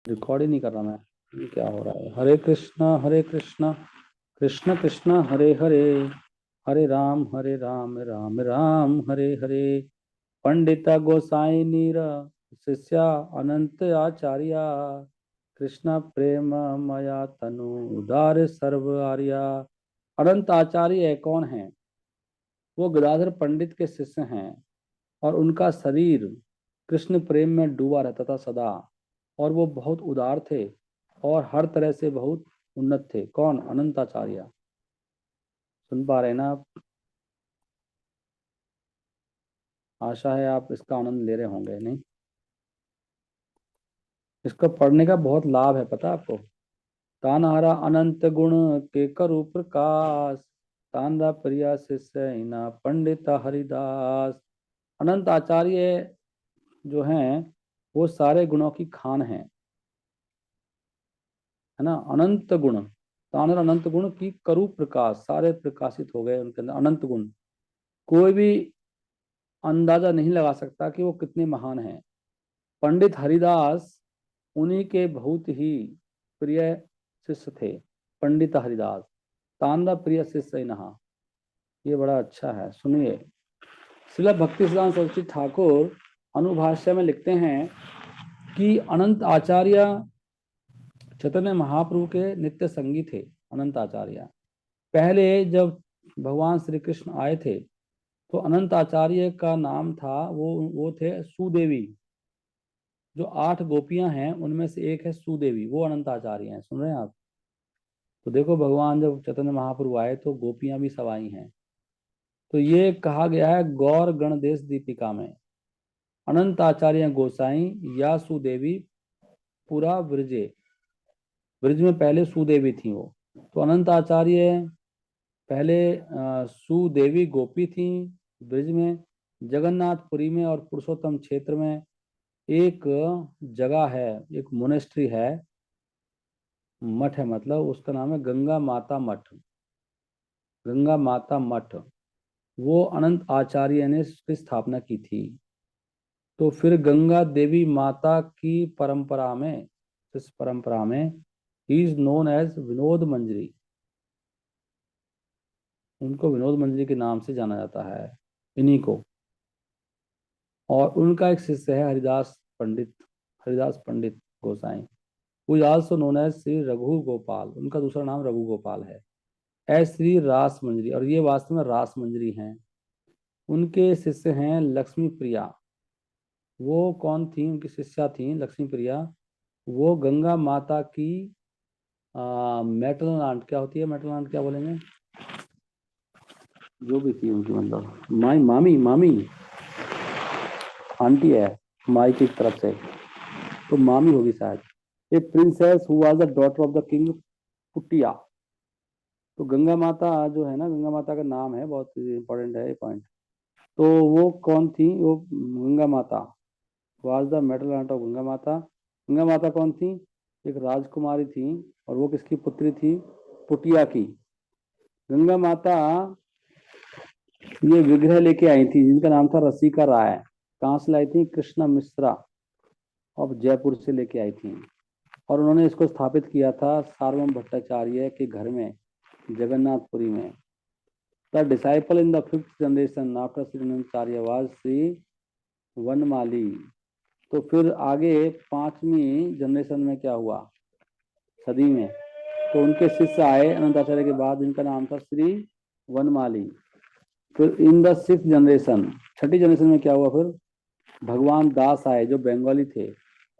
Record ही नहीं कर रहा मैं। ये क्या हो रहा है? हरे कृष्णा कृष्ण कृष्ण हरे हरे, हरे राम राम राम हरे हरे। पंडिता गोसाई नीर शिष्या अनंत आचार्य, कृष्ण प्रेम मया तनु उदार सर्व आर्या। अनंत आचार्य कौन है? वो गदाधर पंडित के शिष्य हैं, और उनका शरीर कृष्ण प्रेम में डूबा रहता था सदा। और वो बहुत उदार थे और हर तरह से बहुत उन्नत थे। कौन? अनंताचार्य। सुन पा रहे हैं ना आप? आशा है आप इसका आनंद ले रहे होंगे, नहीं? इसको पढ़ने का बहुत लाभ है, पता है आपको? तानहारा अनंत गुण के करु प्रकाश, तांदा प्रिया शिष्य हिना पंडित हरिदास। अनंत आचार्य जो हैं वो सारे गुणों की खान है ना? अनंत गुण, तानर अनंत गुण की करू प्रकाश, सारे प्रकाशित हो गए उनके अंदर अनंत गुण। कोई भी अंदाजा नहीं लगा सकता कि वो कितने महान हैं। पंडित हरिदास उन्हीं के बहुत ही प्रिय शिष्य थे। पंडित हरिदास तांदा प्रिय शिष्य नहा। ये बड़ा अच्छा है, सुनिए। श्रील भक्ति सिद्धांत सरस्वती ठाकुर अनुभाष्य में लिखते हैं कि अनंत आचार्य चैतन्य महाप्रभु के नित्य संगी थे। अनंत आचार्य पहले जब भगवान श्री कृष्ण आए थे तो अनंत आचार्य का नाम था, वो थे सुदेवी। जो 8 गोपियां हैं उनमें से एक है सुदेवी, वो अनंत आचार्य हैं। सुन रहे हैं आप? तो देखो, भगवान जब चैतन्य महाप्रभु आए तो गोपियां भी सब आई हैं। तो ये कहा गया है गौर गणदेश दीपिका में, अनंत आचार्य गोसाई या सुदेवी पुरा ब्रजे। ब्रज में पहले सुदेवी थी वो। तो अनंत आचार्य पहले सुदेवी गोपी थी ब्रज में। जगन्नाथपुरी में और पुरुषोत्तम क्षेत्र में एक जगह है, एक मोनेस्ट्री है, मठ है, मतलब उसका नाम है गंगा माता मठ। गंगा माता मठ वो अनंत आचार्य ने इसकी स्थापना की थी। तो फिर गंगा देवी माता की परंपरा में, इस परंपरा में ही is known as Vinod Manjari. उनको विनोद मंजरी के नाम से जाना जाता है, इन्हीं को। और उनका एक शिष्य है हरिदास पंडित, हरिदास पंडित गोसाई, who is also known as Shri Raghu Gopal. उनका दूसरा नाम रघु गोपाल है। श्री रास मंजरी, और ये वास्तव में रास मंजरी हैं। उनके शिष्य हैं लक्ष्मी प्रिया। वो कौन थी? उनकी शिष्या थी लक्ष्मी प्रिया। वो गंगा माता की मैटरनल आंट, क्या होती है मैटरनल आंट, क्या बोलेंगे? जो भी थी उनकी, मतलब माई मामी, मामी आंटी है माई की तरफ से, तो मामी होगी शायद। A princess who was the daughter of the king Puthia. तो गंगा माता जो है ना, गंगा माता का नाम है, बहुत इंपॉर्टेंट है ये पॉइंट। तो वो कौन थी? वो गंगा माता was the maternal aunt of Ganga माता। गंगा माता कौन थी? एक राजकुमारी थी। और वो किसकी पुत्री थी? पुटिया की। गंगा माता ये विग्रह लेके आई थी जिनका नाम था रसिका राय। कहाँ से लाई थी? कृष्णा मिश्रा ऑफ जयपुर से लेके आई थी। और उन्होंने इसको स्थापित किया था सार्वभौम भट्टाचार्य के घर में, जगन्नाथपुरी में। The disciple in the 5th generation after Shri was Shri Vanamali. तो फिर आगे 5वीं जनरेशन में क्या हुआ, सदी में, तो उनके शिष्य आए अनंताचार्य के बाद, जिनका नाम था श्री वनमाली। फिर इन द 6th जनरेशन, 6ठी जनरेशन में क्या हुआ? फिर भगवान दास आए जो बंगाली थे।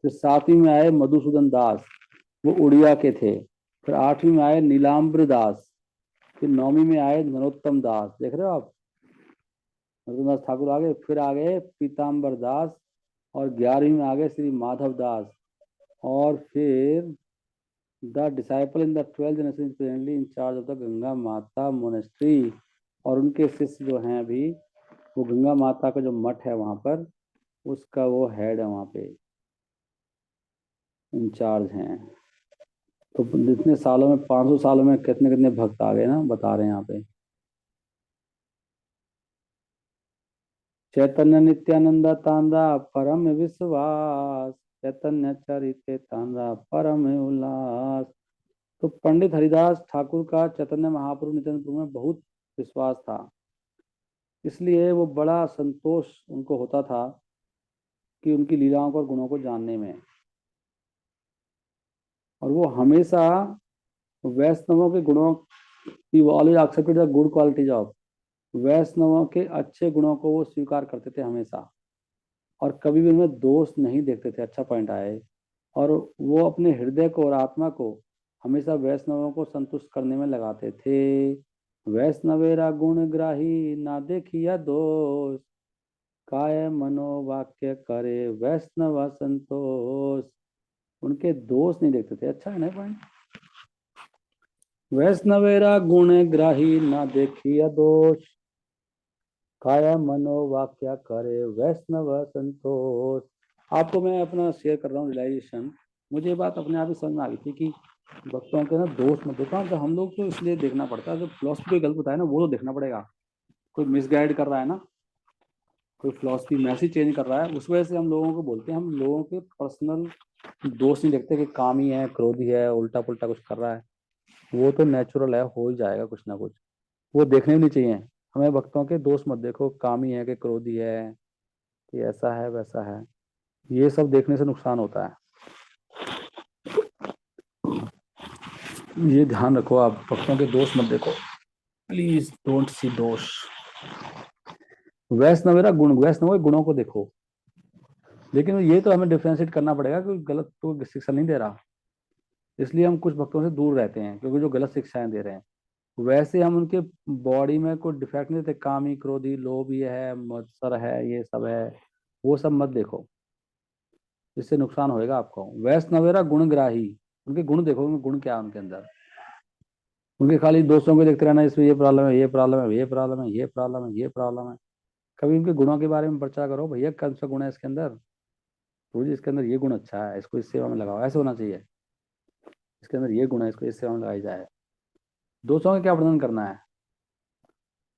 फिर 7वीं में आए मधुसूदन दास, वो उड़िया के थे। फिर 8वीं में आए नीलाम्बर दास। फिर 9वीं में आए नरोत्तम दास, देख रहे हो आप, नरोत्तम दास ठाकुर आ गए। फिर आ गए पीताम्बर दास। और 11वीं में आ गए श्री माधव दास। और फिर the disciple in the 12th generation presently in charge of the Ganga माता मोनेस्ट्री। और उनके शिष्य जो हैं अभी, वो गंगा माता का जो मठ है वहां पर, उसका वो हेड है वहां पे, इंचार्ज हैं। तो जितने सालों में, 500 सालों में कितने कितने भक्त आ गए ना, बता रहे हैं यहाँ पे। चैतन्य नित्यानंदा तांदा परम विश्वास, चैतन्य चरिते तांडा परम उल्लास। तो पंडित हरिदास ठाकुर का चैतन्य महाप्रभु नित्यानंद प्रभु में बहुत विश्वास था, इसलिए वो बड़ा संतोष उनको होता था कि उनकी लीलाओं को और गुणों को जानने में। और वो हमेशा वैष्णवों के गुणों की, वो always accepted the good qualities of, वैष्णवों के अच्छे गुणों को वो स्वीकार करते थे हमेशा, और कभी भी उनमें दोष नहीं देखते थे। अच्छा पॉइंट आए। और वो अपने हृदय को और आत्मा को हमेशा वैष्णवों को संतुष्ट करने में लगाते थे। वैष्णवेरा गुण ग्राही ना देखिया दोष, काय मनोवाक्य करे वैष्णव संतोष। उनके दोष नहीं देखते थे। अच्छा है ना पॉइंट। वैष्णवेरा गुण ग्राही ना देखिया दोष, काया मनोवाक्य करे वैष्णव संतोष। आपको मैं अपना शेयर कर रहा हूँ रियलाइजेशन। मुझे ये बात अपने आप ही समझ में आ गई थी कि भक्तों के ना दोस्त मत देखो। तो हम लोग तो इसलिए देखना पड़ता है, जो फिलोसफी कोई गलत बताया ना वो तो देखना पड़ेगा। कोई मिसगाइड कर रहा है ना, कोई फिलोसफी मैसेज चेंज कर रहा है, उस वजह से हम लोगों को बोलते हैं। हम लोगों के पर्सनल दोस्त नहीं देखते कि कामी है, क्रोधी है, उल्टा पुल्टा कुछ कर रहा है। वो तो नेचुरल है, हो ही जाएगा कुछ ना कुछ। वो देखने भी नहीं चाहिए। हमें भक्तों के दोस्त मत देखो, कामी है कि क्रोधी है कि ऐसा है वैसा है। ये सब देखने से नुकसान होता है। ये ध्यान रखो, आप भक्तों के दोस्त मत देखो, प्लीज डोंट सी दोष। वैष्णवेरा गुण, वैष्णव के गुणों को देखो। लेकिन ये तो हमें डिफ्रेंशिएट करना पड़ेगा कि गलत तो शिक्षा नहीं दे रहा, इसलिए हम कुछ भक्तों से दूर रहते हैं क्योंकि जो गलत शिक्षाएं दे रहे हैं। वैसे हम उनके बॉडी में कोई डिफेक्ट नहीं देते, कामी क्रोधी लोभ ये है, मत्सर है, ये सब है, वो सब मत देखो। इससे नुकसान होएगा आपको। वैष्णवेरा गुणग्राही, उनके गुण देखो, उनके गुण क्या है उनके अंदर। उनके खाली दोस्तों को देखते रहना, इसमें ये प्रॉब्लम है, ये प्रॉब्लम है, ये प्रॉब्लम है, ये प्रॉब्लम है, ये प्रॉब्लम है। कभी उनके गुणों के बारे में चर्चा करो, भैया कौन सा गुण है इसके अंदर, तो जी इसके अंदर ये गुण अच्छा है, इसको इस सेवा में लगाओ, ऐसे होना चाहिए। इसके अंदर ये गुण है, इसको इस सेवा में लगाई जाए। दोस्तों का क्या वर्णन करना है,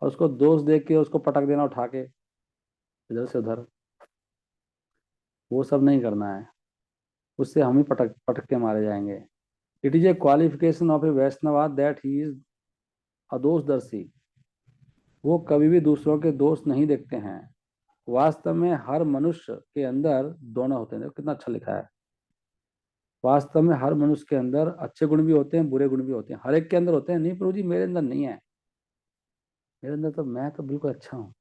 और उसको दोस्त देख के उसको पटक देना उठा के इधर से उधर, वो सब नहीं करना है। उससे हम ही पटक पटक के मारे जाएंगे। It is a qualification of a Vaishnava that he is अदोषदर्शी। वो कभी भी दूसरों के दोष नहीं देखते हैं। वास्तव में हर मनुष्य के अंदर दोनों होते हैं। देखो कितना अच्छा लिखा है। वास्तव में हर मनुष्य के अंदर अच्छे गुण भी होते हैं, बुरे गुण भी होते हैं, हर एक के अंदर होते हैं। नहीं प्रभु जी मेरे अंदर नहीं है, मेरे अंदर तो मैं तो बिल्कुल अच्छा हूँ।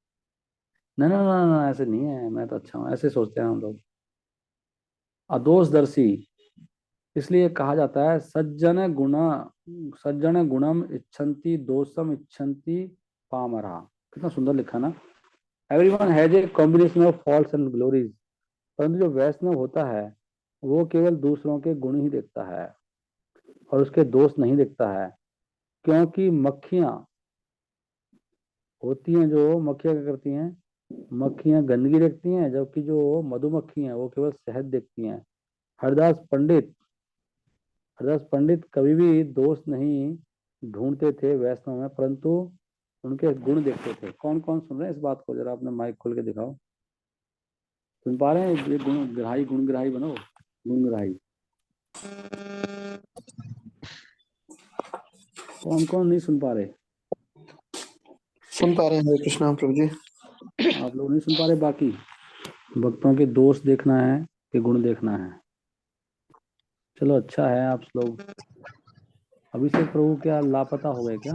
ना ना ना ना, ऐसे नहीं है, मैं तो अच्छा हूँ, ऐसे सोचते हैं हम लोग। अदोषदर्शी इसलिए कहा जाता है, सज्जन गुणम इच्छन्ति दोषम इच्छन्ति पामरा। कितना सुंदर लिखा ना। Everyone has a combination of faults and glories. परंतु जो वैष्णव होता है वो केवल दूसरों के गुण ही देखता है और उसके दोष नहीं देखता है। क्योंकि मक्खियां होती हैं, जो मक्खियां क्या करती हैं, मक्खियां गंदगी देखती हैं, जबकि जो मधुमक्खी हैं वो केवल शहद देखती हैं। हरदास पंडित हरदास पंडित कभी भी दोष नहीं ढूंढते थे वैष्णव में, परंतु उनके गुण देखते थे। कौन कौन सुन रहे हैं इस बात को, जरा अपने माइक खोल के दिखाओ। सुन पा रहे हैं? ये गुण ग्राही बनो, गुण ग्राही। कौन कौन नहीं सुन पा रहे? सुन पा रहे हैं। हरे कृष्णा प्रभु जी। आप लोग नहीं सुन पा रहे? बाकी भक्तों के दोष देखना है कि गुण देखना है? चलो अच्छा है। आप लोग अभिषेक प्रभु क्या लापता हो गए क्या?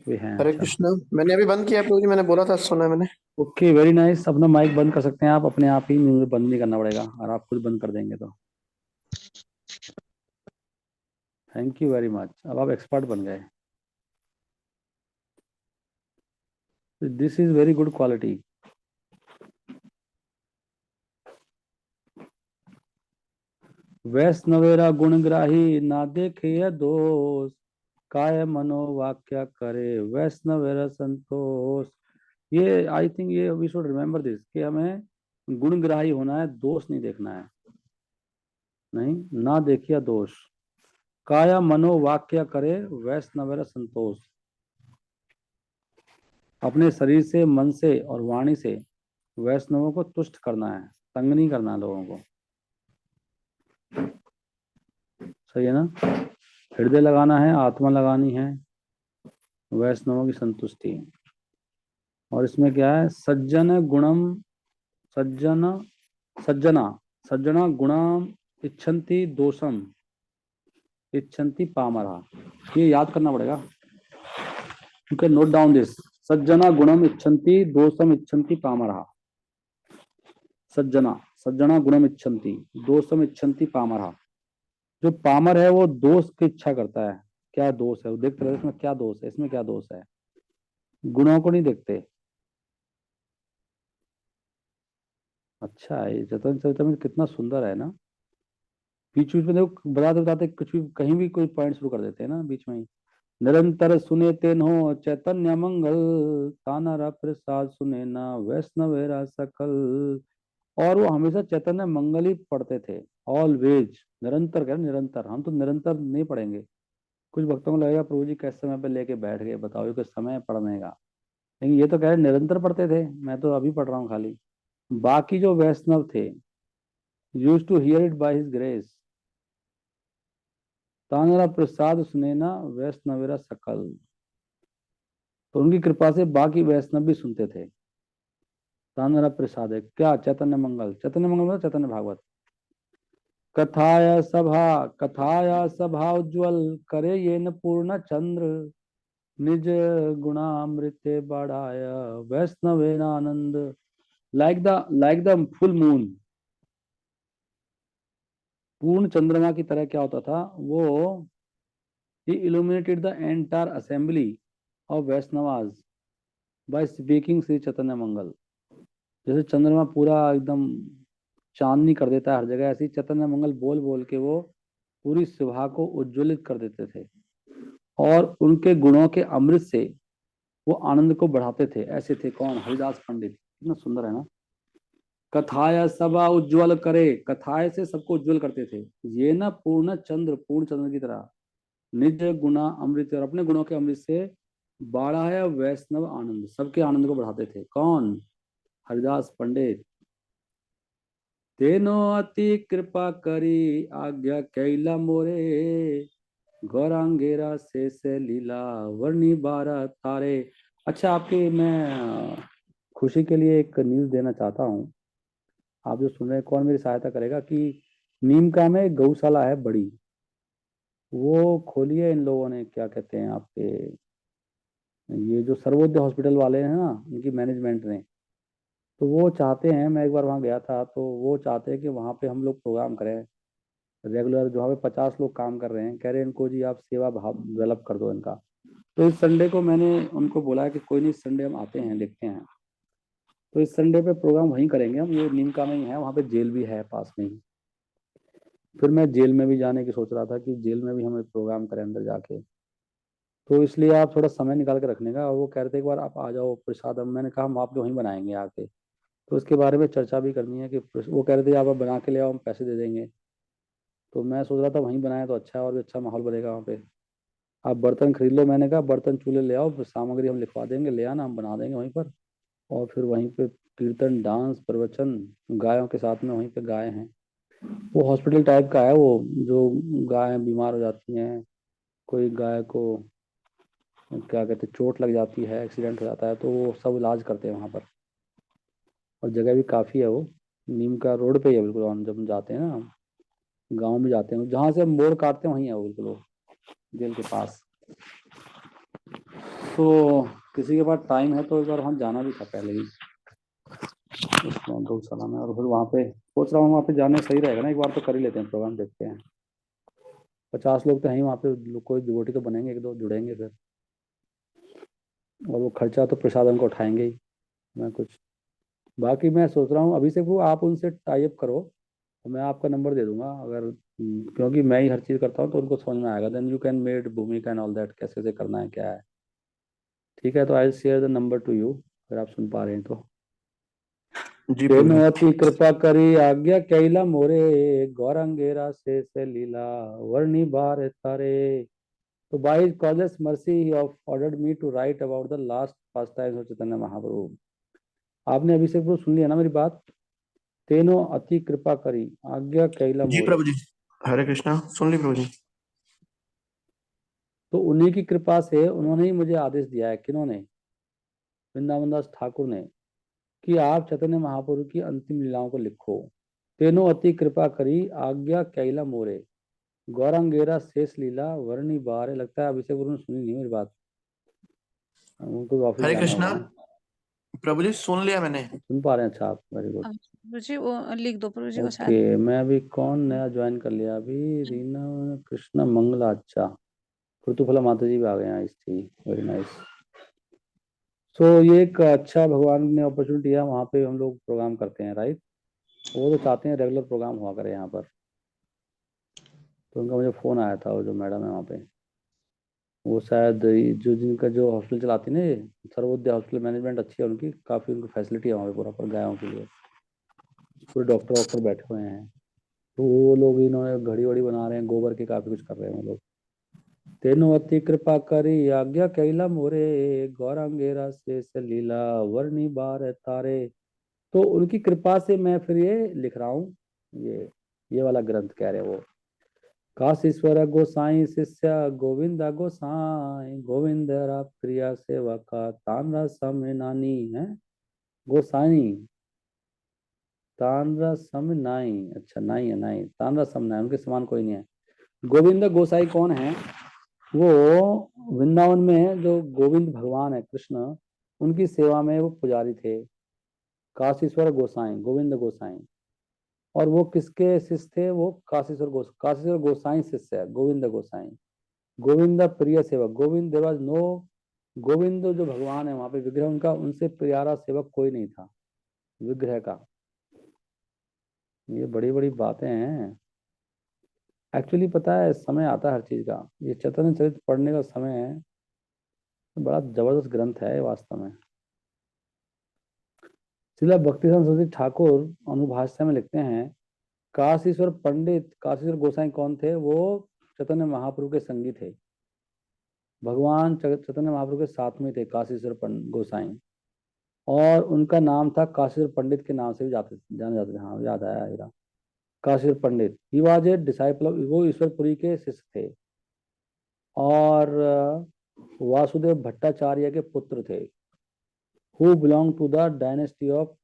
वे हैं, हरे अच्छा। कृष्णा, मैंने अभी बंद किया प्रभु जी, मैंने बोला था सुना मैंने। Okay, very nice. अपना माइक बंद कर सकते हैं आप अपने आप ही, मुझे बंद नहीं करना पड़ेगा, और आप खुद बंद कर देंगे तो थैंक यू वेरी मच। अब आप एक्सपर्ट बन गए। This is very good quality. वैष्णवेरा गुणग्राही ना देखे दोष, काय मनोवाक्य करे वैष्णवेरा संतोष। ये आई थिंक ये वी शुड रिमेम्बर दिस, कि हमें गुणग्राही होना है, दोष नहीं देखना है। नहीं, ना देखिए दोष, काया मनोवाक्य करे वैष्णवेरा संतोष। अपने शरीर से, मन से और वाणी से वैष्णवों को तुष्ट करना है, तंग नहीं करना लोगों को। सही है ना। हृदय लगाना है, आत्मा लगानी है, वैष्णवों की संतुष्टि। और इसमें क्या है, सज्जन गुणम, सज्जन, सज्जना, सज्जना गुणम इच्छन्ति दोषम, इच्छन्ति पामरा। ये याद करना पड़ेगा। You can note down this. सज्जना गुणम इच्छन्ति दोषम इच्छन्ति पामरा। सज्जना, सज्जना गुणम इच्छन्ति दोषम इच्छन्ति पामरा। जो पामर है वो दोष की इच्छा करता है। क्या दोष है वो देखते रहते, इसमें क्या दोष है, इसमें क्या दोष है, गुणों को नहीं देखते। अच्छा, ये चतुर्थ चरितमृत कितना सुंदर है ना। बीच बीच में देखो बताते बताते कुछ भी कहीं भी कोई पॉइंट शुरू कर देते हैं ना बीच में ही। निरंतर सुने तेन हो चैतन्य मंगल, तानारा प्रसाद सुने ना वैष्णवेरा सकल। और वो हमेशा चैतन्य मंगल ही पढ़ते थे। ऑलवेज, निरंतर कह रहे निरंतर, हम तो निरंतर नहीं पढ़ेंगे। कुछ भक्तों को लगेगा प्रभु जी कैसे समय पे लेके बैठ गए, बताओ ये कोई समय है पढ़ने का। लेकिन ये तो कह रहे निरंतर पढ़ते थे, मैं तो अभी पढ़ रहा हूँ खाली। बाकी जो वैष्णव थे, use to hear it by his grace, तानरा प्रसाद सुनैना वैष्णवेरा सकल। तो उनकी कृपा से बाकी वैष्णव भी सुनते थे। तानरा प्रसाद है क्या, चैतन्य मंगल, चैतन्य मंगल मतलब चैतन्य भागवत। कथाया सभा उज्ज्वल, करे ये न पूर्ण चंद्र, निज गुणामृते बढ़ाय वैष्णवेनानंद। लाइक द फुल मून, पूर्ण चंद्रमा की तरह क्या होता था वो, he illuminated the entire assembly of Vaishnavas by speaking Shri Chaitanya मंगल। जैसे चंद्रमा पूरा एकदम चांदनी कर देता है हर जगह, ऐसे ही चैतन्य मंगल बोल बोल के वो पूरी सभा को उज्ज्वलित कर देते थे। और उनके गुणों के अमृत से वो आनंद को बढ़ाते थे। ऐसे थे कौन, हरिदास पंडित। कितना सुंदर है ना। कथाया सभा उज्ज्वल करे, कथाएं से सबको उज्ज्वल करते थे। ये ना पूर्ण चंद्र, पूर्ण चंद्र की तरह, निज गुणा अमृत, और अपने गुणों के अमृत से बढ़ाया वैष्णव आनंद, सबके आनंद को बढ़ाते थे। कौन, हरिदास पंडित। तेनो अति कृपा करी आज्ञा कैला मोरे, गौरांगेरा से लीला वर्णी बारा तारे। अच्छा, आपके मैं खुशी के लिए एक न्यूज देना चाहता हूँ। आप जो सुन रहे हैं, कौन मेरी सहायता करेगा कि नीमका में गौशाला है बड़ी, वो खोली है इन लोगों ने, क्या कहते हैं आपके, ये जो सर्वोदय हॉस्पिटल वाले हैं ना, इनकी मैनेजमेंट ने। तो वो चाहते हैं, मैं एक बार वहाँ गया था, तो वो चाहते हैं कि वहाँ पे हम लोग प्रोग्राम करें रेगुलर। जो वहाँ पे 50 लोग काम कर रहे हैं, कह रहे हैं इनको जी आप सेवा भाव डेवलप कर दो इनका। तो इस संडे को मैंने उनको बोला है कि कोई नहीं, इस संडे हम आते हैं, देखते हैं। तो इस संडे पे प्रोग्राम वहीं करेंगे हम, ये नीमका में ही है, वहाँ पे जेल भी है पास में ही। फिर मैं जेल में भी जाने की सोच रहा था कि जेल में भी हम एक प्रोग्राम करें अंदर जाके। तो इसलिए आप थोड़ा समय निकाल के रखने का। और वो कह रहे थे एक बार आप आ जाओ प्रसाद, हम मैंने कहा हम आपके वहीं बनाएंगे आके। तो इसके बारे में चर्चा भी करनी है कि वो कह रहे थे आप बना के ले आओ, हम पैसे दे देंगे। तो मैं सोच रहा था वहीं बनाए तो अच्छा है, और भी अच्छा माहौल बनेगा वहाँ पे। आप बर्तन खरीद लो, मैंने कहा बर्तन चूल्हे ले आओ, फिर सामग्री हम लिखवा देंगे, ले आना, हम बना देंगे वहीं पर। और फिर वहीं पे कीर्तन, डांस, प्रवचन, गायों के साथ में वहीं पे गाय हैं। वो हॉस्पिटल टाइप का है वो, जो गाय बीमार हो जाती हैं, कोई गाय को क्या कहते हैं चोट लग जाती है, एक्सीडेंट हो जाता है, तो वो सब इलाज करते हैं वहाँ पर। और जगह भी काफ़ी है वो। नीम का रोड पे ही है बिल्कुल, हम जब हम जाते हैं ना, गांव में जाते हैं, जहाँ से हम मोड़ काटते हैं वहीं है वो बिल्कुल, वो जेल के पास। तो किसी के पास टाइम है तो एक बार वहाँ जाना भी था पहले ही, उसमें गौशाला में। और फिर वहाँ पे सोच रहा हूँ, वहाँ पे जाने सही रहेगा ना, एक बार तो कर ही लेते हैं प्रोग्राम, देखते हैं। 50 लोग तो हैं ही वहाँ पे, कोई डिवोटी तो बनेंगे, एक दो जुड़ेंगे फिर। और वो खर्चा तो प्रसाद हमको उठाएंगे ही। मैं कुछ बाकी मैं सोच रहा हूँ अभी से, वो आप उनसे टाई अप करो, तो मैं आपका नंबर दे दूंगा अगर, क्योंकि मैं ही हर चीज़ करता हूँ तो उनको समझ में आएगा। देन यू कैन मेड भूमिका एंड ऑल दैट, कैसे कैसे करना है क्या है। ठीक है, तो I share the number two you, अगर आप सुन पा रहे हैं तो। जी प्रभु तेनो जी। अति कृपा करी आज्ञा कैला मोरे, गौरंगेरा से लीला वर्णी बार तारे। तो by his causeless mercy he ordered me to write about the last pastimes of Chaitanya Mahaprabhu. आपने अभी से सुन लिया ना मेरी बात। तेनो अति कृपा करी आज्ञा कैला जी मोरे। प्रभु जी। हरे कृष्णा, सुन ली प्रभु जी। तो उन्हीं की कृपा से उन्होंने ही मुझे आदेश दिया है। किन्होंने? वृंदावन दास ठाकुर ने, कि आप चैतन्य महाप्रभु की अंतिम लीलाओं को लिखो। तेनो अति कृपा करी आज्ञा कैला मोरे, गौरंगेरा शेष लीला वर्णी बार। लगता है अभिषेक गुरु ने सुनी नहीं मेरी बात, उनको ऑफिस हरे जाना कृष्णा। होगा ना। प्रभु जी सुन लिया मैंने। सुन पा रहे हैं? अच्छा, आप वेरी गुड। प्रभु जी वो लिख दो प्रभु जी को ओके, शायद। मैं अभी कौन नया ज्वाइन कर लिया अभी? रीना कृष्णा मंगला, अच्छा। ऋतुफला माता जी भी आ गए हैं, इस थी, वेरी नाइस। सो ये एक अच्छा भगवान ने अपॉर्चुनिटी है, वहाँ पे हम लोग प्रोग्राम करते हैं, राइट। वो तो चाहते हैं रेगुलर प्रोग्राम हुआ करे यहाँ पर। तो उनका मुझे फ़ोन आया था, वो जो मैडम है वहाँ पे, वो शायद जो जिनका जो हॉस्पिटल चलाती है ना, ये सर्वोदय हॉस्पिटल, मैनेजमेंट अच्छी है उनकी, काफ़ी उनकी फैसिलिटी है वहाँ पे पूरा पर गायों के लिए, पूरे डॉक्टर वॉक्टर बैठे हुए हैं। तो वो लोग इन्होंने घड़ी वड़ी बना रहे हैं, गोबर के काफ़ी कुछ कर रहे हैं वो लोग। तेनो अति कृपा करी आज्ञा कैला मोरे, गौरांगेरा शेष लीला वर्णी बार तारे। तो उनकी कृपा से मैं फिर ये लिख रहा हूँ, ये वाला ग्रंथ कह रहे हैं वो। काशीश्वर गोसाई शिष्य गोविंद गोसाई, गोविंद रा प्रिया सेवा का तानरा सम नानी है। गोसाई तानरा सम नाई, अच्छा नाई है, नाई तानरा सम नाई, उनके समान कोई नहीं है। गोविंद गोसाई कौन है? वो वृंदावन में जो गोविंद भगवान है कृष्ण, उनकी सेवा में वो पुजारी थे। काशीश्वर गोसाई, गोविंद गोसाई। और वो किसके शिष्य थे? वो काशीश्वर गोसाई शिष्य है, गोविंद गोसाई। गोविंद प्रिय सेवक, गोविंद देव नो, गोविंद जो भगवान है वहां पे विग्रह उनका, उनसे प्यारा सेवक कोई नहीं था विग्रह का। ये बड़ी बड़ी बातें हैं। एक्चुअली पता है समय आता है हर चीज का, ये चैतन्य चरित्र पढ़ने का समय है। बड़ा जबरदस्त ग्रंथ है ये वास्तव में। श्रीला भक्तिसिद्धांत सरस्वती ठाकुर अनुभाष्य में लिखते हैं, काशीश्वर पंडित, काशीश्वर गोसाई कौन थे? वो चैतन्य महाप्रभु के संगी थे, भगवान चैतन्य महाप्रभु के साथ में थे काशीश्वर गोसाई। और उनका नाम था काशीश्वर पंडित के नाम से भी जाने जाते थे। हाँ याद आया मेरा, काशीश्वर पंडित। ही वॉज ए डिसाइपल, वो ईश्वरपुरी के शिष्य थे। और वासुदेव भट्टाचार्य के पुत्र थे, who belong to the dynasty of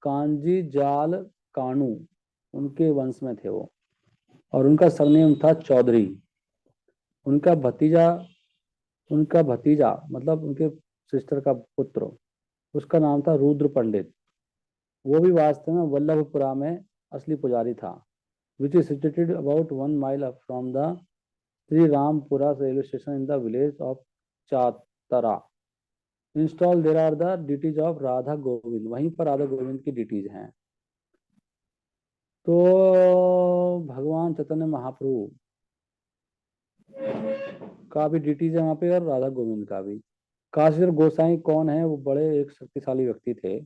Kanjilal Kanu, उनके वंश में थे वो। और उनका सरनेम था चौधरी। उनका भतीजा, मतलब उनके सिस्टर का पुत्र, उसका नाम था रुद्र पंडित। वो भी वास्तव में वल्लभपुरा में असली पुजारी था, which is situated about 1 mile from the Shri Rampura railway station in the village of Chatra. Install there are the deities of Radha Govind, वहीं पर राधा गोविंद की डिटीज हैं। तो भगवान चैतन्य महाप्रभु का भी डिटीज है वहाँ पे, और राधा गोविंद का भी। काशीर गोसाई कौन है? वो बड़े एक शक्तिशाली व्यक्ति थे।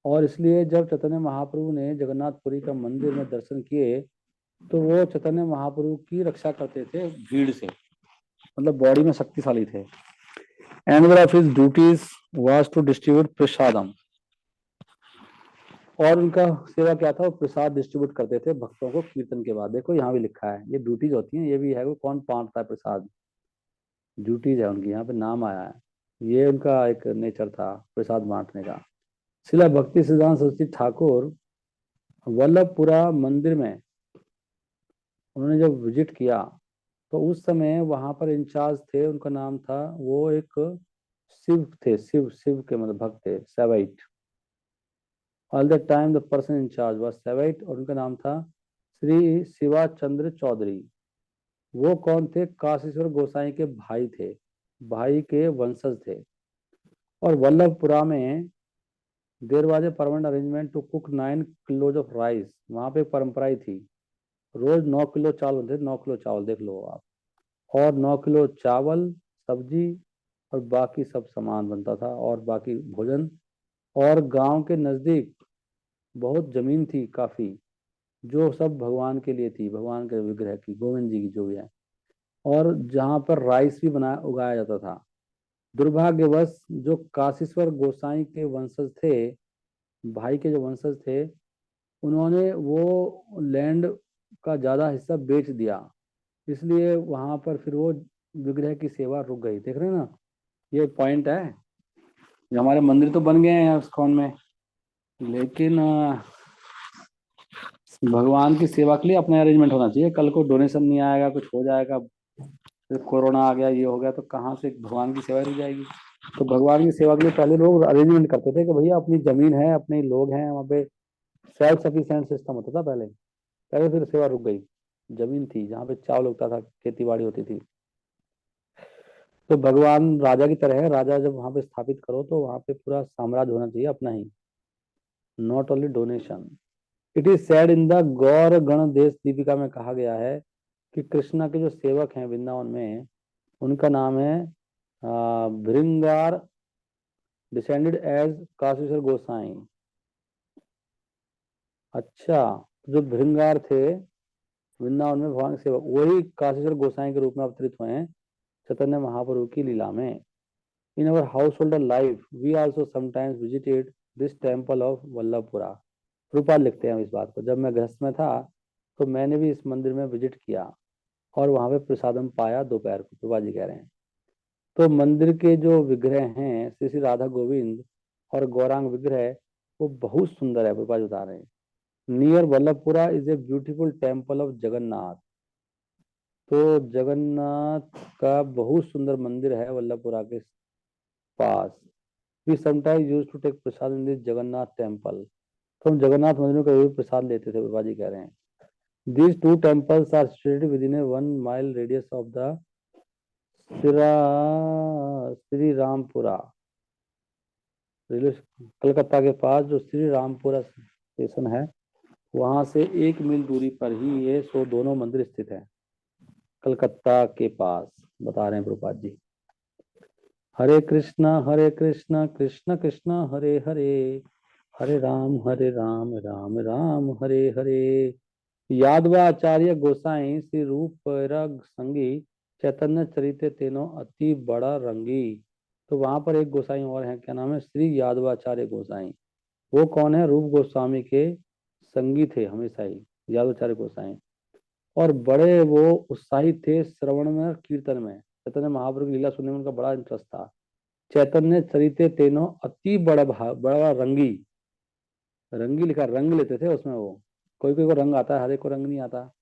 और इसलिए जब चैतन्य महाप्रभु ने जगन्नाथपुरी का मंदिर में दर्शन किए, तो वो चैतन्य महाप्रभु की रक्षा करते थे भीड़ से, मतलब बॉडी में शक्तिशाली थे। And of his duties was to distribute prasadam. और उनका सेवा क्या था? वो प्रसाद डिस्ट्रीब्यूट करते थे भक्तों को कीर्तन के बाद। देखो यहाँ भी लिखा है, ये ड्यूटीज होती हैं, ये भी है वो कौन बांटता है प्रसाद, ड्यूटीज है उनकी, यहाँ पे नाम आया है। ये उनका एक नेचर था प्रसाद बांटने का। शिला भक्ति सिद्धांत सरस्वती ठाकुर वल्लभपुरा मंदिर में उन्होंने जब विजिट किया, तो उस समय वहां पर इंचार्ज थे, उनका नाम था, वो एक शिव थे, शिव शिव के मतलब भक्त थे, sevait. All the time the person incharge was sevait, और उनका नाम था श्री शिवा चंद्र चौधरी। वो कौन थे? काशीश्वर गोसाई के भाई थे, भाई के वंशज थे। और वल्लभपुरा में there was a permanent arrangement to cook 9 kilos of rice. वहां पे एक परंपरा ही थी, रोज 9 किलो चावल बनते थे, 9 किलो चावल देख लो आप। और 9 किलो चावल, सब्जी, और बाकी सब सामान बनता था, और बाकी भोजन। और गांव के नजदीक बहुत जमीन थी काफी, जो सब भगवान के लिए थी, भगवान के विग्रह की, गोविंद जी की जो भी है। और जहाँ पर राइस भी बना उगाया जाता था। दुर्भाग्यवश जो काशीश्वर गोसाई के वंशज थे, भाई के जो वंशज थे, उन्होंने वो लैंड का ज्यादा हिस्सा बेच दिया। इसलिए वहां पर फिर वो विग्रह की सेवा रुक गई। देख रहे हैं ना, ये पॉइंट है। जो हमारे मंदिर तो बन गए हैं इस्कॉन में, लेकिन भगवान की सेवा के लिए अपना अरेंजमेंट होना चाहिए। कल को डोनेशन नहीं आएगा, कुछ हो जाएगा, फिर कोरोना आ गया, ये हो गया, तो कहाँ से भगवान की सेवा रुक जाएगी। तो भगवान की सेवा के लिए पहले लोग अरेंजमेंट करते थे कि भैया अपनी जमीन है, अपने लोग हैं वहाँ पे। सेल्फ सफिशिएंट सिस्टम होता था पहले। पहले फिर सेवा रुक गई। जमीन थी जहाँ पे चावल उगता था, खेती बाड़ी होती थी। तो भगवान राजा की तरह है। राजा जब वहाँ पे स्थापित करो तो वहाँ पे पूरा साम्राज्य होना चाहिए अपना ही, not only donation. It is said in the Gaura Gana Desha Deepika में कहा गया है कि कृष्णा के जो सेवक हैं वृंदावन में, उनका नाम है भृंगार, डिसेंडेड एज काशीश्वर गोसाई। अच्छा, जो भृंगार थे वृंदावन में भगवान के सेवक, वही काशीश्वर गोसाई के रूप में अवतरित हुए हैं चैतन्य महाप्रभु की लीला में। In our householder life we also sometimes visited this temple of Vallabhpura. Rupa लिखते हैं इस बात को, जब मैं गृहस्थ में था तो मैंने भी इस मंदिर में विजिट किया और वहां पे प्रसादम पाया दोपहर को। रूपा जी कह रहे हैं। तो मंदिर के जो विग्रह हैं श्री श्री राधा गोविंद और गौरांग विग्रह, वो बहुत सुंदर है। रूपा जी बता रहे हैं। Near Vallabhpura is a beautiful temple of Jagannath. तो जगन्नाथ का बहुत सुंदर मंदिर है वल्लभपुरा के पास। We sometimes use to take prasad in this Jagannath temple. तो हम जगन्नाथ मंदिर में कभी भी प्रसाद लेते थे, बाबा जी कह रहे हैं। These two temples are situated within a 1 mile radius of the Shri Rampura railway, Calcutta के पास जो श्री रामपुरा स्टेशन है, वहां से 1 मील दूरी पर ही ये दोनों मंदिर स्थित है, कलकत्ता के पास। बता रहे हैं प्रभुपाद जी। हरे कृष्णा कृष्ण कृष्ण हरे हरे, हरे राम राम राम हरे हरे। यादवाचार्य गोसाई श्री रूप रग संगी चैतन्य चरिते तेनो अति बड़ा रंगी। तो वहां पर एक गोसाई और है, क्या नाम है, श्री यादवाचार्य गोसाई। वो कौन है? रूप गोस्वामी के संगी थे हमेशा ही यादवाचार्य गोसाई। और बड़े वो उत्साहित थे श्रवण में, कीर्तन में। चैतन्य महाप्रभु की लीला सुनने में उनका बड़ा इंटरेस्ट था। चैतन्य चरिते तेनो अति बड़ा बड़ा रंगी। रंगी लिखा, रंग लेते थे उसमें वो। कोई कोई को रंग आता है, हर एक को रंग नहीं आता।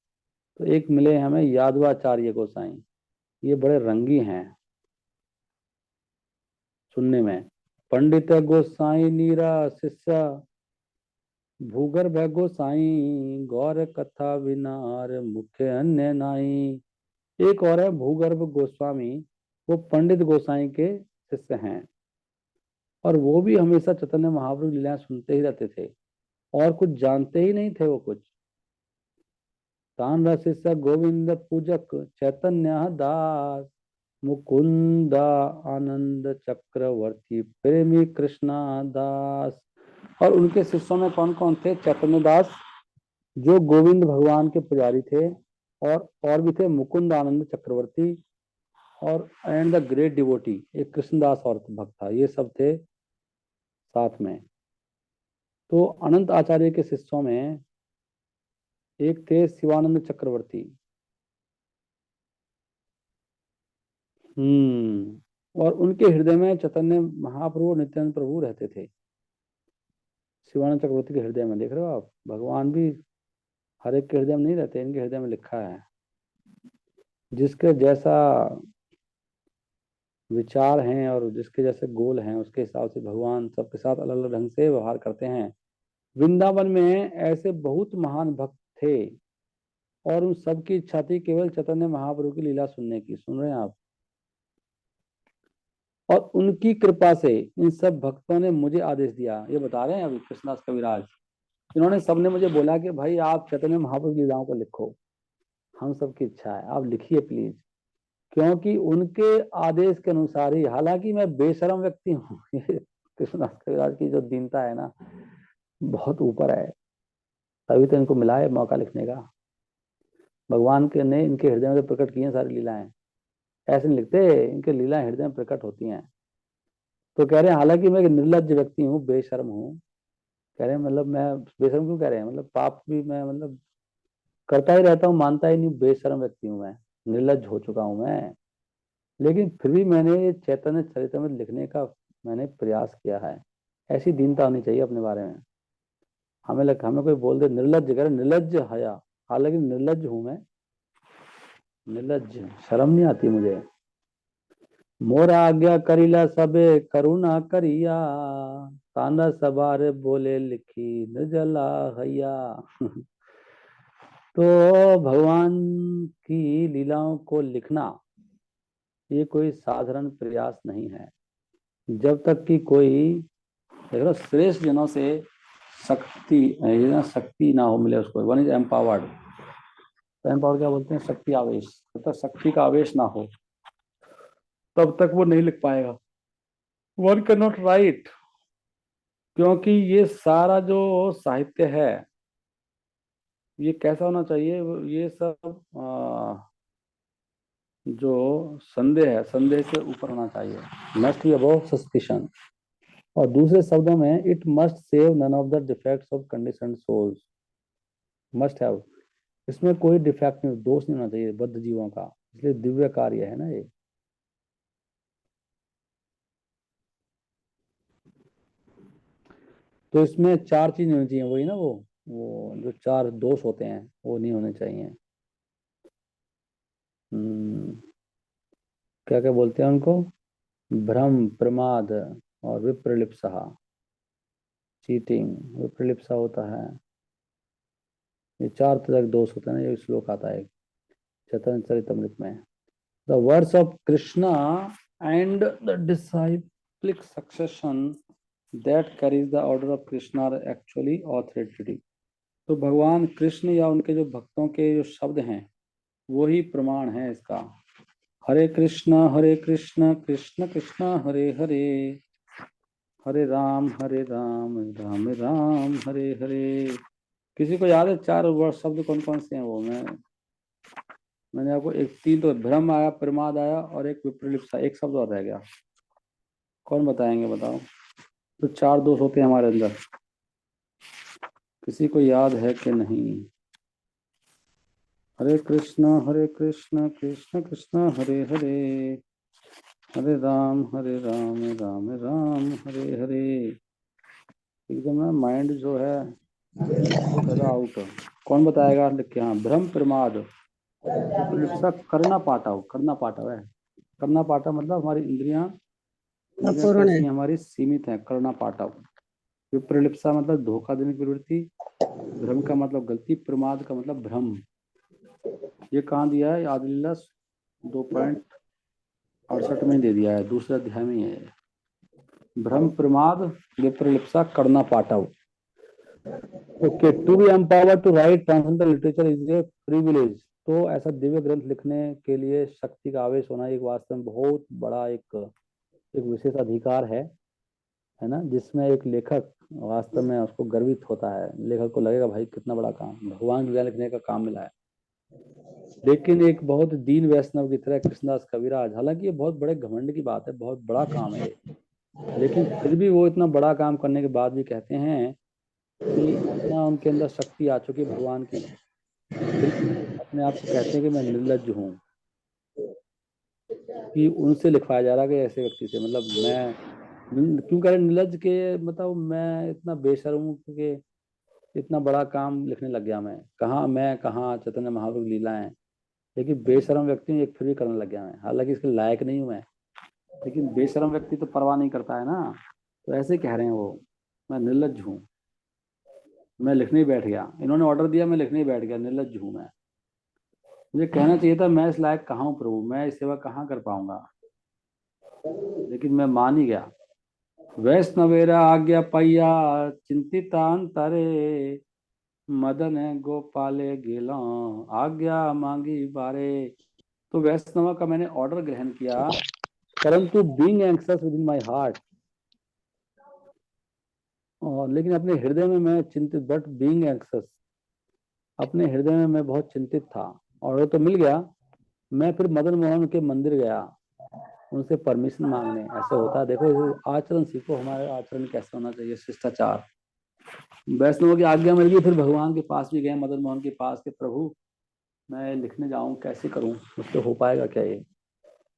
तो एक मिले हमें यादवाचार्य गोसाई, ये बड़े रंगी हैं सुनने में। पंडित गोसाई नीरा शिष्य भूगर्भ गोसाई गौर कथा विनार मुख्य अन्य नाई। एक और है भूगर्भ गोस्वामी, वो पंडित गोसाई के शिष्य हैं और वो भी हमेशा चैतन्य महाप्रभु की लीलाएं सुनते ही रहते थे और कुछ जानते ही नहीं थे वो कुछ। तान शिष्य गोविंद पूजक चैतन्य दास मुकुंद आनंद चक्रवर्ती प्रेमी कृष्णा दास। और उनके शिष्यों में कौन कौन थे? चैतन्य दास जो गोविंद भगवान के पुजारी थे, और भी थे मुकुंद आनंद चक्रवर्ती, और एंड द ग्रेट डिवोटी एक कृष्णदास और भक्त था। ये सब थे साथ में। तो अनंत आचार्य के शिष्यों में एक थे शिवानंद चक्रवर्ती। और उनके हृदय में चैतन्य महाप्रभु और नित्यानंद प्रभु रहते थे। शिवानंद चक्रवर्ती के हृदय में, देख रहे हो आप, भगवान भी हर एक के हृदय में नहीं रहते, इनके हृदय में लिखा है। जिसके जैसा विचार हैं और जिसके जैसे गोल हैं, उसके हिसाब से भगवान सबके साथ अलग अलग ढंग से व्यवहार करते हैं। वृंदावन में ऐसे बहुत महान भक्त थे और उन सबकी इच्छा थी केवल चैतन्य महाप्रभु की लीला सुनने की। सुन रहे हैं आप? और उनकी कृपा से इन सब भक्तों ने मुझे आदेश दिया। ये बता रहे हैं अभी कृष्णदास कविराज, इन्होंने सबने मुझे बोला कि भाई आप चैतन्य महाप्रभु की लीलाओं को लिखो, हम सबकी इच्छा है आप लिखिए प्लीज। क्योंकि उनके आदेश के अनुसार ही, हालांकि मैं बेशरम व्यक्ति हूँ कृष्णदास कविराज की जो दीनता है ना, बहुत ऊपर है। तभी तो इनको मिला है मौका लिखने का। भगवान के ने इनके हृदय में तो प्रकट की हैं सारी लीलाएं। ऐसे नहीं लिखते, इनके लीलाएं हृदय में प्रकट होती हैं। तो कह रहे हैं हालांकि मैं एक निर्लज्ज व्यक्ति हूँ, बेशर्म हूँ। कह रहे हैं मतलब मैं बेशर्म क्यों कह रहे हैं, मतलब पाप भी मैं मतलब करता ही रहता हूँ, मानता ही नहीं, बेशर्म व्यक्ति हूँ मैं। निर्लज्ज हो चुका हूं मैं, लेकिन फिर भी मैंने ये चैतन्य चरितमृत लिखने का मैंने प्रयास किया है। ऐसी दीनता होनी चाहिए अपने बारे में। हमें कोई बोल दे निर्लज्ज, करे निर्लज्ज हया, हालांकि निर्लज्ज हूं मैं, निर्लज्ज, शर्म नहीं आती मुझे। मोरा आज्ञा करिला सबे करुणा करिया, ताना सबारे बोले लिखी निर्जला हैया। तो भगवान की लीलाओं को लिखना ये कोई साधारण प्रयास नहीं है। जब तक कि कोई देख लो श्रेष्ठ जनों से शक्ति शक्ति ना हो मिले उसको, वन इज एम्पावर्ड। तो एम्पावर्ड क्या बोलते हैं, शक्ति आवेश। जब तक शक्ति का आवेश ना हो तब तक वो नहीं लिख पाएगा। वन कैन नॉट राइट, क्योंकि ये सारा जो साहित्य है ये कैसा होना चाहिए, ये सब जो संदेह है, संदेह से ऊपर होना चाहिए, मस्ट बी अबव सस्पिशन। और दूसरे शब्दों में it must save none of the defects of conditioned souls, must have. इसमें कोई डिफेक्ट नहीं, दोष नहीं होना चाहिए बद्ध जीवों का, इसलिए दिव्य कार्य है ना ये। तो इसमें चार चीज होनी चाहिए, वही ना वो जो चार दोष होते हैं वो नहीं होने चाहिए। क्या क्या बोलते हैं उनको, भ्रम, प्रमाद और विप्रलिप्सा। चीटिंग, विप्रलिप्सा होता है, ये चार तरह के दोष होते हैं ना। ये श्लोक आता है चैतन्य चरितमृत में। The words of Krishna and the disciplic succession that carries the order of Krishna are actually authoritative. तो भगवान कृष्ण या उनके जो भक्तों के जो शब्द हैं वही प्रमाण है इसका। हरे कृष्ण कृष्ण कृष्ण हरे हरे, हरे राम राम राम हरे हरे। किसी को याद है चार वर्ड शब्द कौन कौन से हैं? वो मैंने आपको एक तीन तो भ्रम आया, प्रमाद आया और एक विप्रलिप्सा, एक शब्द और रह गया। कौन बताएंगे, बताओ। तो चार दोष होते हैं हमारे अंदर, किसी को याद है कि नहीं? हरे कृष्ण कृष्ण कृष्ण हरे हरे, हरे राम राम राम हरे हरे। एकदम ना माइंड जो है आउट। कौन बताएगा लिख के? हाँ, भ्रम प्रमाद विप्रलिप्सा करना पाटाव, करना पाटाव है। करना पाटा मतलब हमारी इंद्रियां कैसी हैं, हमारी सीमित हैं, करना पाटाव। विप्रलिप्सा मतलब धोखा देने की प्रवृत्ति, भ्रम का मतलब गलती, प्रमाद का मतलब भ्रम। ये कहाँ दिया है? आदि लीला 2.68 में दे दिया है, दूसरे अध्याय में है। भ्रम, प्रमाद, विप्रलिप्सा, करना पाटाव। Okay, to be empowered to write transcendental literature is a privilege. तो ऐसा दिव्य ग्रंथ लिखने के लिए शक्ति का आवेश होना एक वास्तव में बहुत बड़ा एक विशेष अधिकार है ना, जिसमें एक लेखक वास्तव में उसको गर्वित होता है। लेखक को लगेगा भाई कितना बड़ा काम, भगवान की लीला लिखने का काम मिला है। लेकिन एक बहुत दीन वैष्णव की तरह कृष्णदास कविराज, हालांकि ये बहुत बड़े घमंड की बात है, बहुत बड़ा काम है, लेकिन फिर भी वो इतना बड़ा काम करने के बाद भी कहते हैं कि इतना उनके अंदर शक्ति आ चुकी है भगवान की, फिर अपने आप को कहते हैं कि मैं निर्लज्ज हूँ, कि उनसे लिखवाया जा रहा है कि ऐसे व्यक्ति से। मतलब मैं क्यों कह रहे निर्लज्ज के, मतलब मैं इतना बेशर्म हूँ क्योंकि इतना बड़ा काम लिखने लग गया। मैं कहाँ चैतन्य महाप्रभु की लीला है, लेकिन बेशर्म व्यक्ति एक फिर भी करने लग गया मैं, हालांकि इसके लायक नहीं हूँ मैं, लेकिन बेशर्म व्यक्ति तो परवाह नहीं करता है ना। तो ऐसे कह रहे हैं वो, मैं निर्लज्ज हूँ, मैं लिखने ही बैठ गया, इन्होंने ऑर्डर दिया मैं लिखने ही बैठ गया, निर्लज्ज हूँ मैं। मुझे कहना चाहिए था मैं इस लायक कहाँ हूँ प्रभु, मैं इस सेवा कहाँ कर पाऊंगा, लेकिन मैं मान ही गया। वैष्णवेरा आज्ञा पैया चिंतितांतरे, मदन गोपाले गेला आज्ञा मांगी बारे। तो वैष्णव का मैंने ऑर्डर ग्रहण किया, परंतु being anxious with in my heart, और लेकिन अपने हृदय में मैं चिंतित, बट बीइंग एंक्शस, अपने हृदय में मैं बहुत चिंतित था। ऑर्डर तो मिल गया, मैं फिर मदन मोहन के मंदिर गया उनसे परमिशन मांगने। ऐसे होता है, देखो आचरण सीखो, हमारे आचरण कैसे होना चाहिए, शिष्टाचार। वैष्णव की आज्ञा मिल गई, फिर भगवान के पास भी गए, मदन मोहन के पास के, प्रभु मैं लिखने जाऊं कैसे करूं, मुझसे हो पाएगा क्या ये,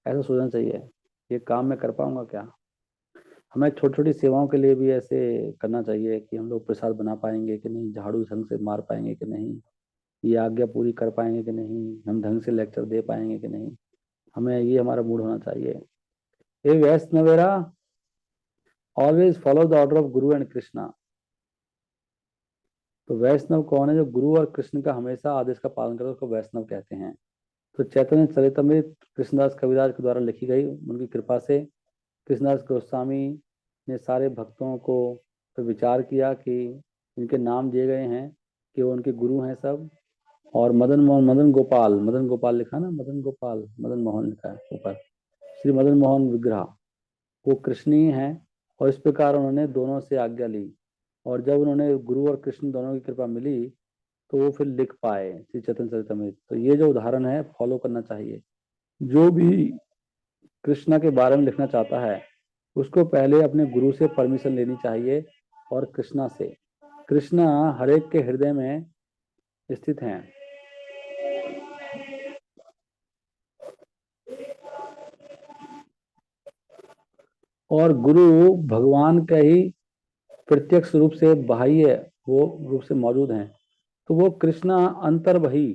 ऐसा सोचना चाहिए। ये काम मैं कर पाऊंगा क्या। हमें छोटी छोटी सेवाओं के लिए भी ऐसे करना चाहिए कि हम लोग प्रसाद बना पाएंगे कि नहीं, झाड़ू ढंग से मार पाएंगे कि नहीं, ये आज्ञा पूरी कर पाएंगे कि नहीं, हम ढंग से लेक्चर दे पाएंगे कि नहीं। हमें ये हमारा मूड होना चाहिए। ए वैष्णवेरा always follow the order of guru and Krishna. तो वैष्णव कौन है, जो गुरु और कृष्ण का हमेशा आदेश का पालन करे उसको वैष्णव कहते हैं। तो चैतन्य चरितमृत कृष्णदास कविराज के द्वारा लिखी गई, उनकी कृपा से कृष्णदास गोस्वामी ने सारे भक्तों को पर विचार किया कि इनके नाम दिए गए हैं कि वो उनके गुरु हैं सब। और मदन मोहन, मदन गोपाल लिखा ना, मदन गोपाल, मदन मोहन लिखा है ऊपर, श्री मदन मोहन विग्रह, वो कृष्ण ही हैं। और इस प्रकार उन्होंने दोनों से आज्ञा ली, और जब उन्होंने गुरु और कृष्ण दोनों की कृपा मिली तो वो फिर लिख पाए श्री चैतन्य चरितमृत। तो ये जो उदाहरण है फॉलो करना चाहिए। जो भी कृष्णा के बारे में लिखना चाहता है उसको पहले अपने गुरु से परमिशन लेनी चाहिए और कृष्णा से। कृष्णा हर एक के हृदय में स्थित हैं। और गुरु भगवान का ही प्रत्यक्ष रूप से बाह्य वो रूप से मौजूद हैं। तो वो कृष्णा अंतर्बही,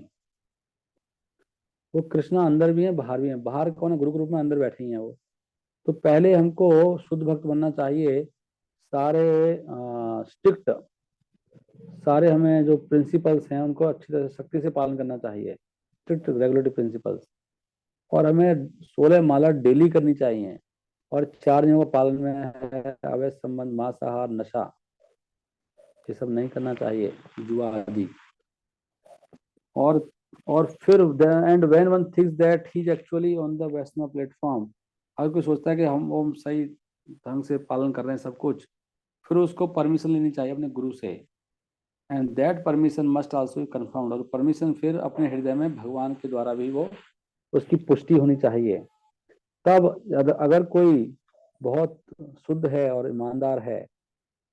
वो कृष्णा अंदर भी है बाहर भी है। बाहर कौन है, गुरु के रूप में, अंदर बैठे ही हैं वो। तो पहले हमको शुद्ध भक्त बनना चाहिए। सारे स्ट्रिक्ट, सारे हमें जो प्रिंसिपल्स हैं उनको अच्छी तरह सख्ती से पालन करना चाहिए, स्ट्रिक्ट रेगुलेटरी प्रिंसिपल्स। और हमें 16 माला डेली करनी चाहिए। और 4 नियमों का पालन में है अवैध संबंध, मांसाहार, नशा, ये सब नहीं करना चाहिए, जुआ आदि। और फिर and when one thinks that he is actually on the Vaishnava platform, अगर कोई सोचता है कि हम सही ढंग से पालन कर रहे हैं सब कुछ, फिर उसको परमिशन लेनी चाहिए अपने गुरु से। And that permission must also confirmed, और परमिशन फिर अपने हृदय में भगवान के द्वारा भी वो उसकी पुष्टि होनी चाहिए। तब अगर कोई बहुत शुद्ध है और ईमानदार है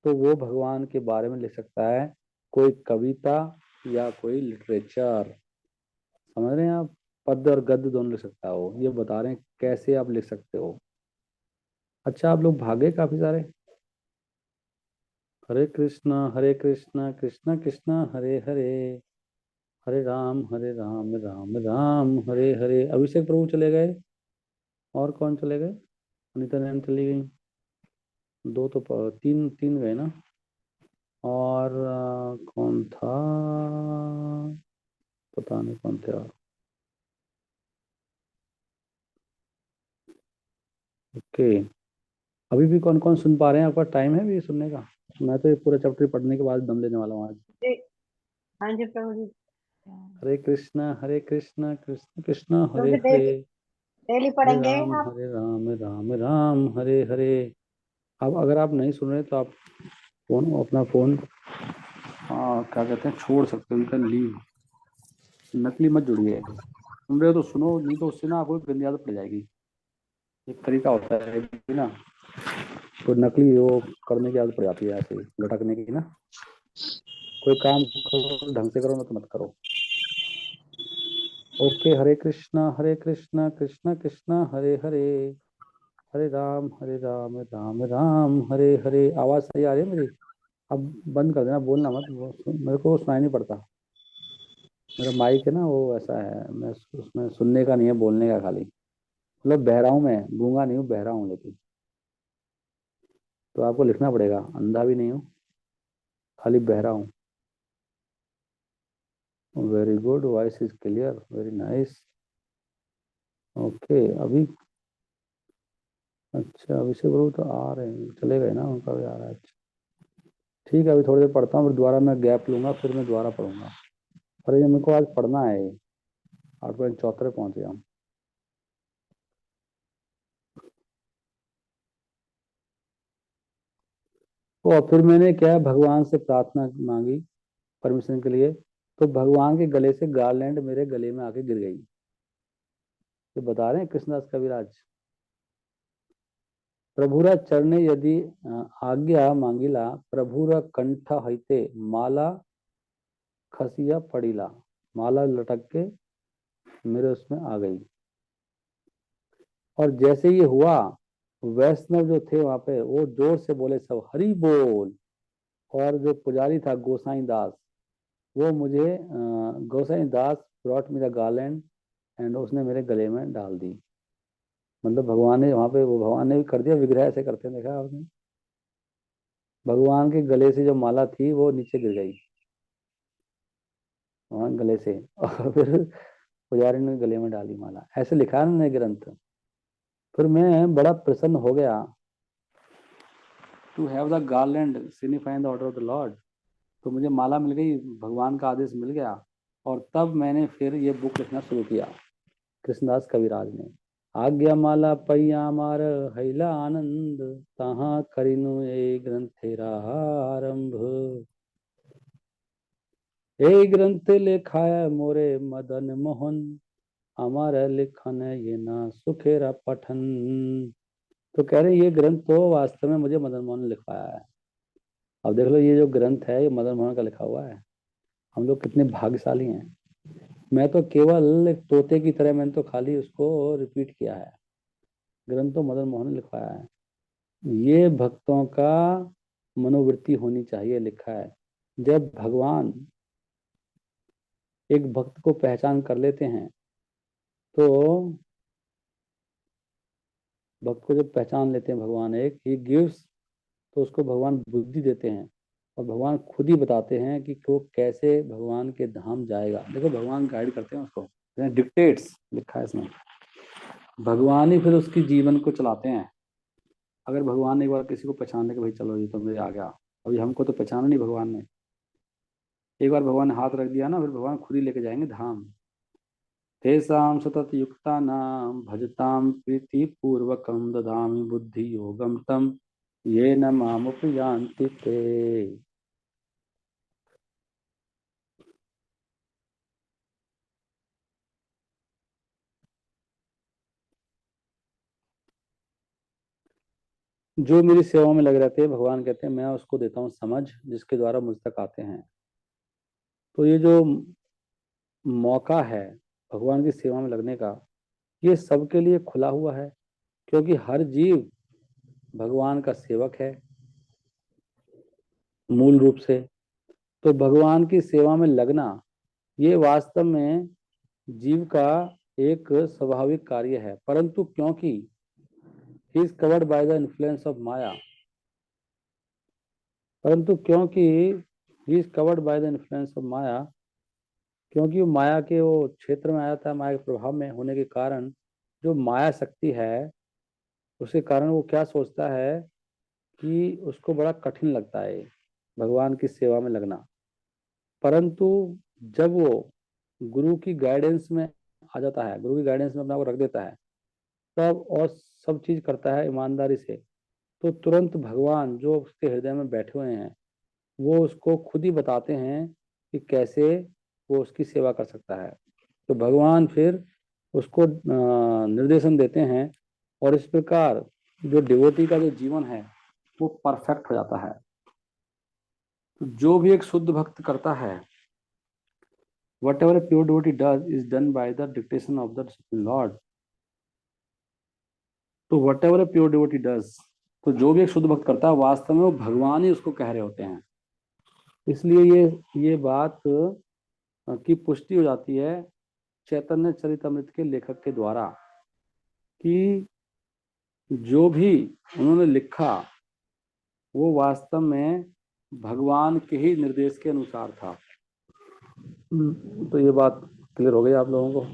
तो वो भगवान के बारे में लिख सकता है कोई कविता या कोई लिटरेचर। समझ रहे हैं आप, पद्य और गद्य दोनों लिख सकता हो। ये बता रहे हैं कैसे आप लिख सकते हो। अच्छा, आप लोग भागे काफी सारे। हरे कृष्णा कृष्णा कृष्णा हरे हरे, हरे राम राम राम हरे हरे। अभिषेक प्रभु चले गए, और कौन चले गए, अनिता नैन चली गई, दो तो तीन तीन गए ना। और कौन था, पता नहीं कौन थे और। ओके, अभी भी कौन कौन सुन पा रहे हैं, आपका टाइम है भी सुनने का। मैं तो ये पूरा चैप्टर पढ़ने के बाद दम लेने वाला हूँ आज। जी, हाँ जी प्रभु जी। हरे कृष्णा कृष्ण कृष्ण प्रभु हरे जी हरे, डेली पढ़ेंगे आप? हरे राम राम राम हरे हरे। अब अगर आप नहीं सुन रहे तो आप फोन, अपना फोन क्या कहते हैं, छोड़ सकते हो, उनका लीव। नकली मत जुड़िए, सुन रहे हो तो सुनो, नहीं तो उससे ना आपको गंदी आदत पड़ जाएगी। एक तरीका होता है कि ना, तो नकली वो करने की आदत पड़ जाती है, ऐसे ही लटकने की ना। कोई काम करो ढंग से करो, ना तो मत करो। ओके, हरे कृष्णा कृष्णा कृष्णा हरे हरे, हरे राम राम राम हरे हरे। आवाज सही आ रही है मेरी? अब बंद कर देना, बोलना मत, मेरे को सुनाई नहीं पड़ता। मेरा माइक है ना वो ऐसा है, मैं उसमें सुनने का नहीं है, बोलने का खाली। मतलब बहरा हूँ मैं, गूंगा नहीं हूँ, बहरा हूँ लेकिन। तो आपको लिखना पड़ेगा, अंधा भी नहीं हूँ, खाली बहरा हूँ। Very good, voice is clear, very nice. Okay, अभी अच्छा, अभिषेक प्रभु तो आ रहे हैं, चले गए ना, उनका भी आ रहा है। अच्छा ठीक है, अभी थोड़ी देर पढ़ता हूँ, फिर दोबारा मैं गैप लूंगा, फिर मैं दोबारा पढ़ूंगा। अरे ये मेरे को आज पढ़ना है, 8.74 पहुंच गया हूँ। और फिर मैंने क्या, भगवान से प्रार्थना मांगी परमिशन के लिए, तो भगवान के गले से गारलैंड मेरे गले में आके गिर गई। ये बता रहे हैं कृष्णदास कविराज। प्रभुरा चरणे यदि आज्ञा मांगिला, प्रभुरा कंठ हईते माला खसिया पड़ीला। माला लटक के मेरे उसमें आ गई। और जैसे ये हुआ, वैष्णव जो थे वहां पे वो जोर से बोले सब हरि बोल। और जो पुजारी था गोसाई दास, वो मुझे Gosai Das brought me the garland and उसने मेरे गले में डाल दी। मतलब भगवान ने वहां पे, वो भगवान ने भी कर दिया, विग्रह ऐसे करते हैं, देखा आपने? भगवान के गले से जो माला थी वो नीचे गिर गई भगवान गले से और फिर पुजारी ने गले में डाली माला। ऐसे लिखा है ना ग्रंथ। फिर मैं बड़ा प्रसन्न हो गया। To have the garland signifying the order of the lord. तो मुझे माला मिल गई, भगवान का आदेश मिल गया। और तब मैंने फिर ये बुक लिखना शुरू किया, कृष्णदास कविराज ने। आज्ञा माला पैया मार हैला आनंद, तहाँ करिनु ए ग्रंथेरा आरंभ। ए ग्रंथ लिखाया मोरे मदन मोहन, हमारा लिखन ये ना सुखेरा पठन। तो कह रहे ये ग्रंथ तो वास्तव में मुझे मदन मोहन ने लिखवाया है। अब देख लो, ये जो ग्रंथ है ये मदन मोहन का लिखा हुआ है। हम लोग कितने भाग्यशाली हैं। मैं तो केवल एक तोते की तरह, मैंने तो खाली उसको रिपीट किया है। ग्रंथ तो मदन मोहन ने लिखवाया है। ये भक्तों का मनोवृत्ति होनी चाहिए, लिखा है। जब भगवान एक भक्त को पहचान कर लेते हैं, तो भक्त को जब पहचान लेते हैं भगवान, एक ही गिव्स, तो उसको भगवान बुद्धि देते हैं। और भगवान खुद ही बताते हैं कि वो कैसे भगवान के धाम जाएगा। देखो भगवान गाइड करते हैं उसको, डिक्टेट्स लिखा है इसमें। भगवान ही फिर उसकी जीवन को चलाते हैं। अगर भगवान ने एक बार किसी को पहचान लिया कि भाई चलो ये तो मेरे आ गया, अभी हमको तो पहचाना नहीं भगवान ने, एक बार भगवान ने हाथ रख दिया ना, फिर भगवान खुद ही लेके जाएंगे धाम। तेषां सतत युक्तानां भजतां प्रीति पूर्वकं ददामि बुद्धि योगम तम ये न मामुपयान्ति ते। जो मेरी सेवा में लगे रहते हैं, भगवान कहते हैं मैं उसको देता हूँ समझ, जिसके द्वारा मुझ तक आते हैं। तो ये जो मौका है भगवान की सेवा में लगने का, ये सबके लिए खुला हुआ है। क्योंकि हर जीव भगवान का सेवक है मूल रूप से। तो भगवान की सेवा में लगना ये वास्तव में जीव का एक स्वाभाविक कार्य है। परंतु क्योंकि he is covered by the influence of Maya, परंतु क्योंकि he is covered by the influence of Maya, क्योंकि वो माया के वो क्षेत्र में आ जाता है, माया के प्रभाव में होने के कारण, जो माया शक्ति है उसके कारण वो क्या सोचता है कि उसको बड़ा कठिन लगता है भगवान की सेवा में लगना। परंतु जब वो गुरु की गाइडेंस में आ जाता है, गुरु की गाइडेंस में अपना को रख देता है, तब और सब चीज करता है ईमानदारी से, तो तुरंत भगवान जो उसके हृदय में बैठे हुए हैं वो उसको खुद ही बताते हैं कि कैसे वो उसकी सेवा कर सकता है। तो भगवान फिर उसको निर्देशन देते हैं। और इस प्रकार जो डिवोटी का जो जीवन है वो परफेक्ट हो जाता है। तो जो भी एक शुद्ध भक्त करता है, whatever a pure devotee does is done by the dictation of the Lord. तो whatever a pure devotee does, तो जो भी एक शुद्ध भक्त करता है वास्तव में वो भगवान ही उसको कह रहे होते हैं। इसलिए ये बात की पुष्टि हो जाती है चैतन्य चरितमृत के लेखक के द्वारा कि जो भी उन्होंने लिखा वो वास्तव में भगवान के ही निर्देश के अनुसार था। तो ये बात क्लियर हो गई आप लोगों को।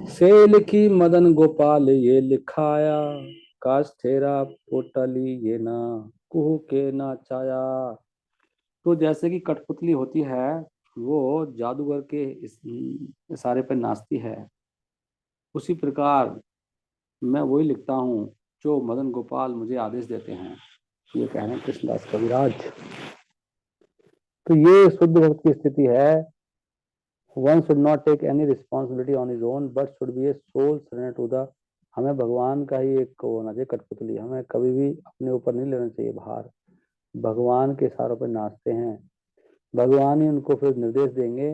से लिखी मदन गोपाल ये लिखाया, काष्ठेरा पोटली ये ना कुहू के ना चाया। तो जैसे कि कठपुतली होती है वो जादूगर के इशारे पर नाचती है, उसी प्रकार मैं वही लिखता हूँ जो मदन गोपाल मुझे आदेश देते हैं। ये कह रहे हैं कृष्णदास कविराज। तो ये शुद्ध भक्त की स्थिति है। One should not take any responsibility on his own but should be a soul surrender to the. हमें भगवान का ही एक होना चाहिए कठपुतली, हमें कभी भी अपने ऊपर नहीं लेना चाहिए भार। भगवान के इशारों पर नाचते हैं, भगवान ही उनको फिर निर्देश देंगे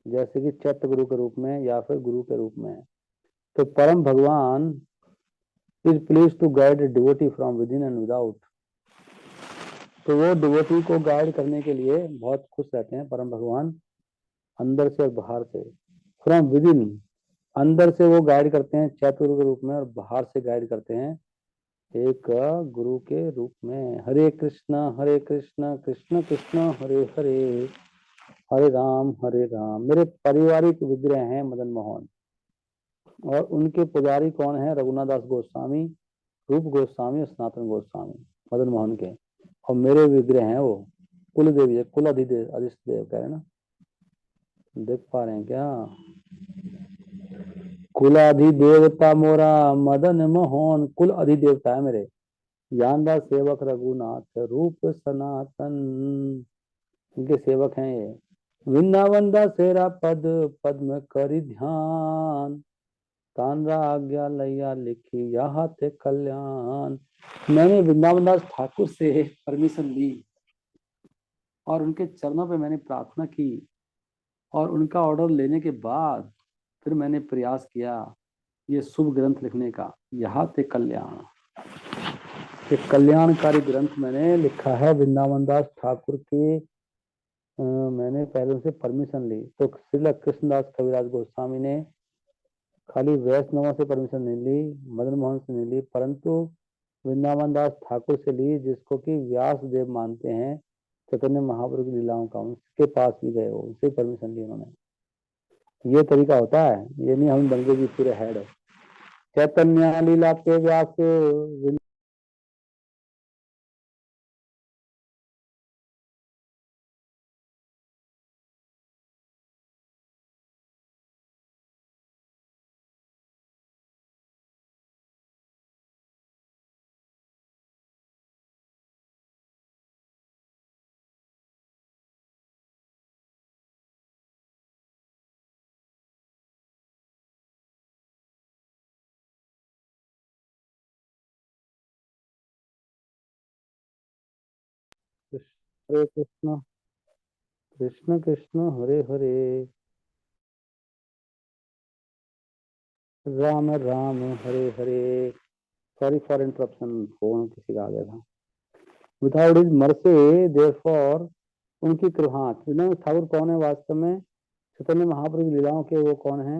जैसे कि चैत्य गुरु के रूप में या फिर गुरु के रूप में। तो परम भगवान is please to guide devotee from within and without. तो वो डिवोटी को गाइड करने के लिए बहुत खुश रहते हैं परम भगवान, अंदर से और बाहर से। फ्रॉम विद इन, अंदर से वो गाइड करते हैं चैत्य गुरु के रूप में, और बाहर से गाइड करते हैं एक गुरु के रूप में। हरे कृष्ण कृष्ण कृष्ण हरे हरे, हरे राम मेरे पारिवारिक विग्रह हैं मदन मोहन, और उनके पुजारी कौन है? रघुनाथ दास गोस्वामी, रूप गोस्वामी और सनातन गोस्वामी, मदन मोहन के। और मेरे विग्रह हैं वो कुल देवी, कुल अधिदेव, अधिष्ठ देव कह रहे हैं ना, देख पा रहे हैं क्या? कुलाधिदेवता मोरा मदन मोहन, कुल अधिदेवता है मेरे। जानदा सेवक रघुनाथ रूप सनातन, इनके सेवक हैं ये। वृंदावन दा सेरा पद पद्म करी ध्यान, तानरा आज्ञा लैया लिखी यहाँ ते कल्याण। मैंने वृंदावन दास ठाकुर से परमिशन ली और उनके चरणों पे मैंने प्रार्थना की, और उनका ऑर्डर लेने के बाद फिर मैंने प्रयास किया ये शुभ ग्रंथ लिखने का, यहाँ ते कल्याण। एक कल्याणकारी ग्रंथ मैंने लिखा है वृंदावन दास ठाकुर के। मैंने पहले उनसे परमिशन ली। तो श्रील कृष्णदास कविराज गोस्वामी ने खाली वैष्णवों से परमिशन नहीं ली, मदन मोहन से नहीं ली, परंतु वृंदावन दास ठाकुर से ली, जिसको कि व्यास देव मानते हैं चैतन्य महाप्रभु की लीलाओं का। उनके पास भी गए, वो उनसे परमिशन ली उन्होंने। ये तरीका होता है, ये नहीं हम बन गए पूरे हेड है। चैतन्य लीला के व्यास हरे Krishna Krishna Krishna Hare Hare, Ram Ram Hare Hare. Sorry for interruption, phone किसी का आ गया था। विदाउट हिज मर्सी देयरफॉर, उनकी कृपा। विनोद ठाकुर कौन है वास्तव में? चैतन्य महाप्रभु लीलाओं के वो कौन है?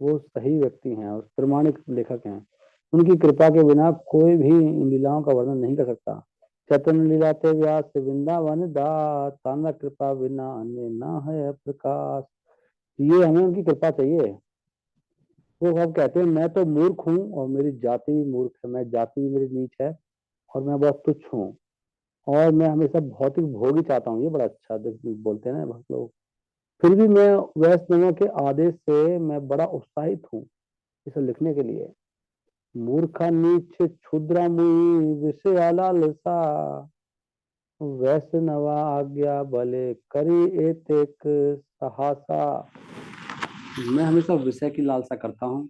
वो सही व्यक्ति हैं और प्रमाणिक लेखक हैं। उनकी कृपा के बिना कोई भी इन लीलाओं का वर्णन नहीं कर सकता। चैतन्य लीला ते व्यास वृंदावन दास, ताना कृपा बिना अन्य ना है प्रकाश। ये हमें उनकी कृपा चाहिए। वो अब कहते हैं मैं तो मूर्ख हूँ और मेरी जाति भी मूर्ख है, मैं जाति भी मेरी नीच है और मैं बहुत तुच्छ हूँ, और मैं हमेशा भौतिक भोग ही चाहता हूँ। ये बड़ा अच्छा बोलते हैं ना बहुत लोग। फिर भी मैं वैष्णवों के आदेश से मैं बड़ा उत्साहित हूँ इसे लिखने के लिए। मूर्खा नीच क्षुद्रा मुई विषय लालसा, वैष्णवा आज्ञा भले करी एतेक सहासा। मैं हमेशा विषय की लालसा करता हूँ,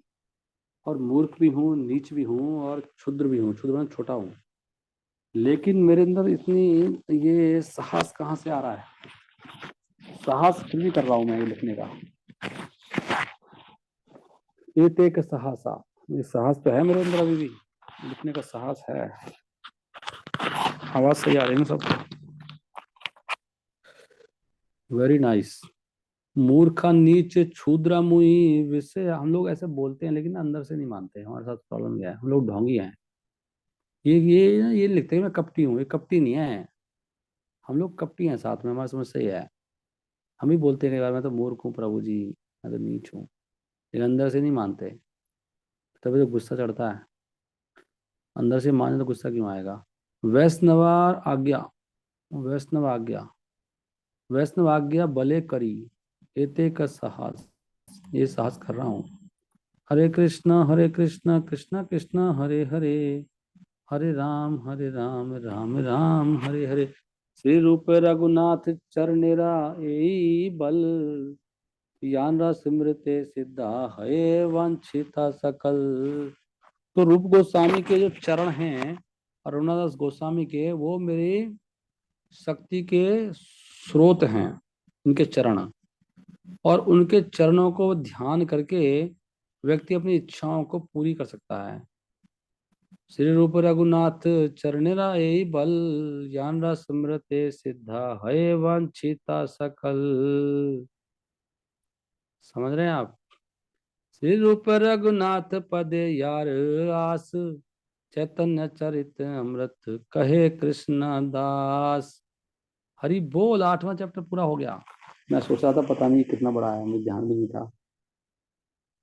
और मूर्ख भी हूँ, नीच भी हूँ, और क्षुद्र भी हूँ। क्षुद्र मतलब छोटा हूँ, लेकिन मेरे अंदर इतनी ये साहस कहाँ से आ रहा है? साहस फिर भी कर रहा हूँ मैं ये लिखने का। एक साहसा, ये साहस तो है मेरे अंदर अभी भी, लिखने का साहस है। आवाज सही आ रही है ना सब? Very nice. मूर्खा नीच क्षुद्रा मुई विषय, हम लोग ऐसे बोलते हैं लेकिन अंदर से नहीं मानते। हमारे साथ प्रॉब्लम क्या है? हम लोग ढोंगी हैं। ये लिखते हैं मैं कपटी हूँ, ये कपटी नहीं है। हम लोग कपटी हैं साथ में, हमारी समझ सही है। हम ही बोलते हैं कई बार मैं तो मूर्ख हूँ प्रभु जी, मैं तो नीच हूँ, लेकिन अंदर से नहीं मानते। तभी तो गुस्सा चढ़ता है। अंदर से माने तो गुस्सा क्यों आएगा? वैष्णवा आज्ञा, वैष्णव आज्ञा, वैष्णव आज्ञा भले करी एते का साहस, ये साहस कर रहा हूँ। हरे कृष्ण कृष्ण कृष्ण हरे हरे, हरे राम राम राम हरे हरे। श्री रूप रघुनाथ चरणेरा एई बल, यानरा सिमरते सिद्धा है वांछिता सकल। तो रूप गोस्वामी के जो चरण हैं और रघुनाथ गोस्वामी के, वो मेरी शक्ति के स्रोत हैं, उनके चरण। और उनके चरणों को ध्यान करके व्यक्ति अपनी इच्छाओं को पूरी कर सकता है। श्री रूप रघुनाथ चरणेरा यही बल, ज्ञान रस स्मृति सिद्धा है वांछिता सकल। समझ रहे हैं आप? श्री रूप रघुनाथ पद यार आस, चैतन्य चरित अमृत कहे कृष्ण दास। हरि बोल। 8वां चैप्टर पूरा हो गया। मैं सोच रहा था पता नहीं कितना बड़ा है, मुझे ध्यान भी नहीं था।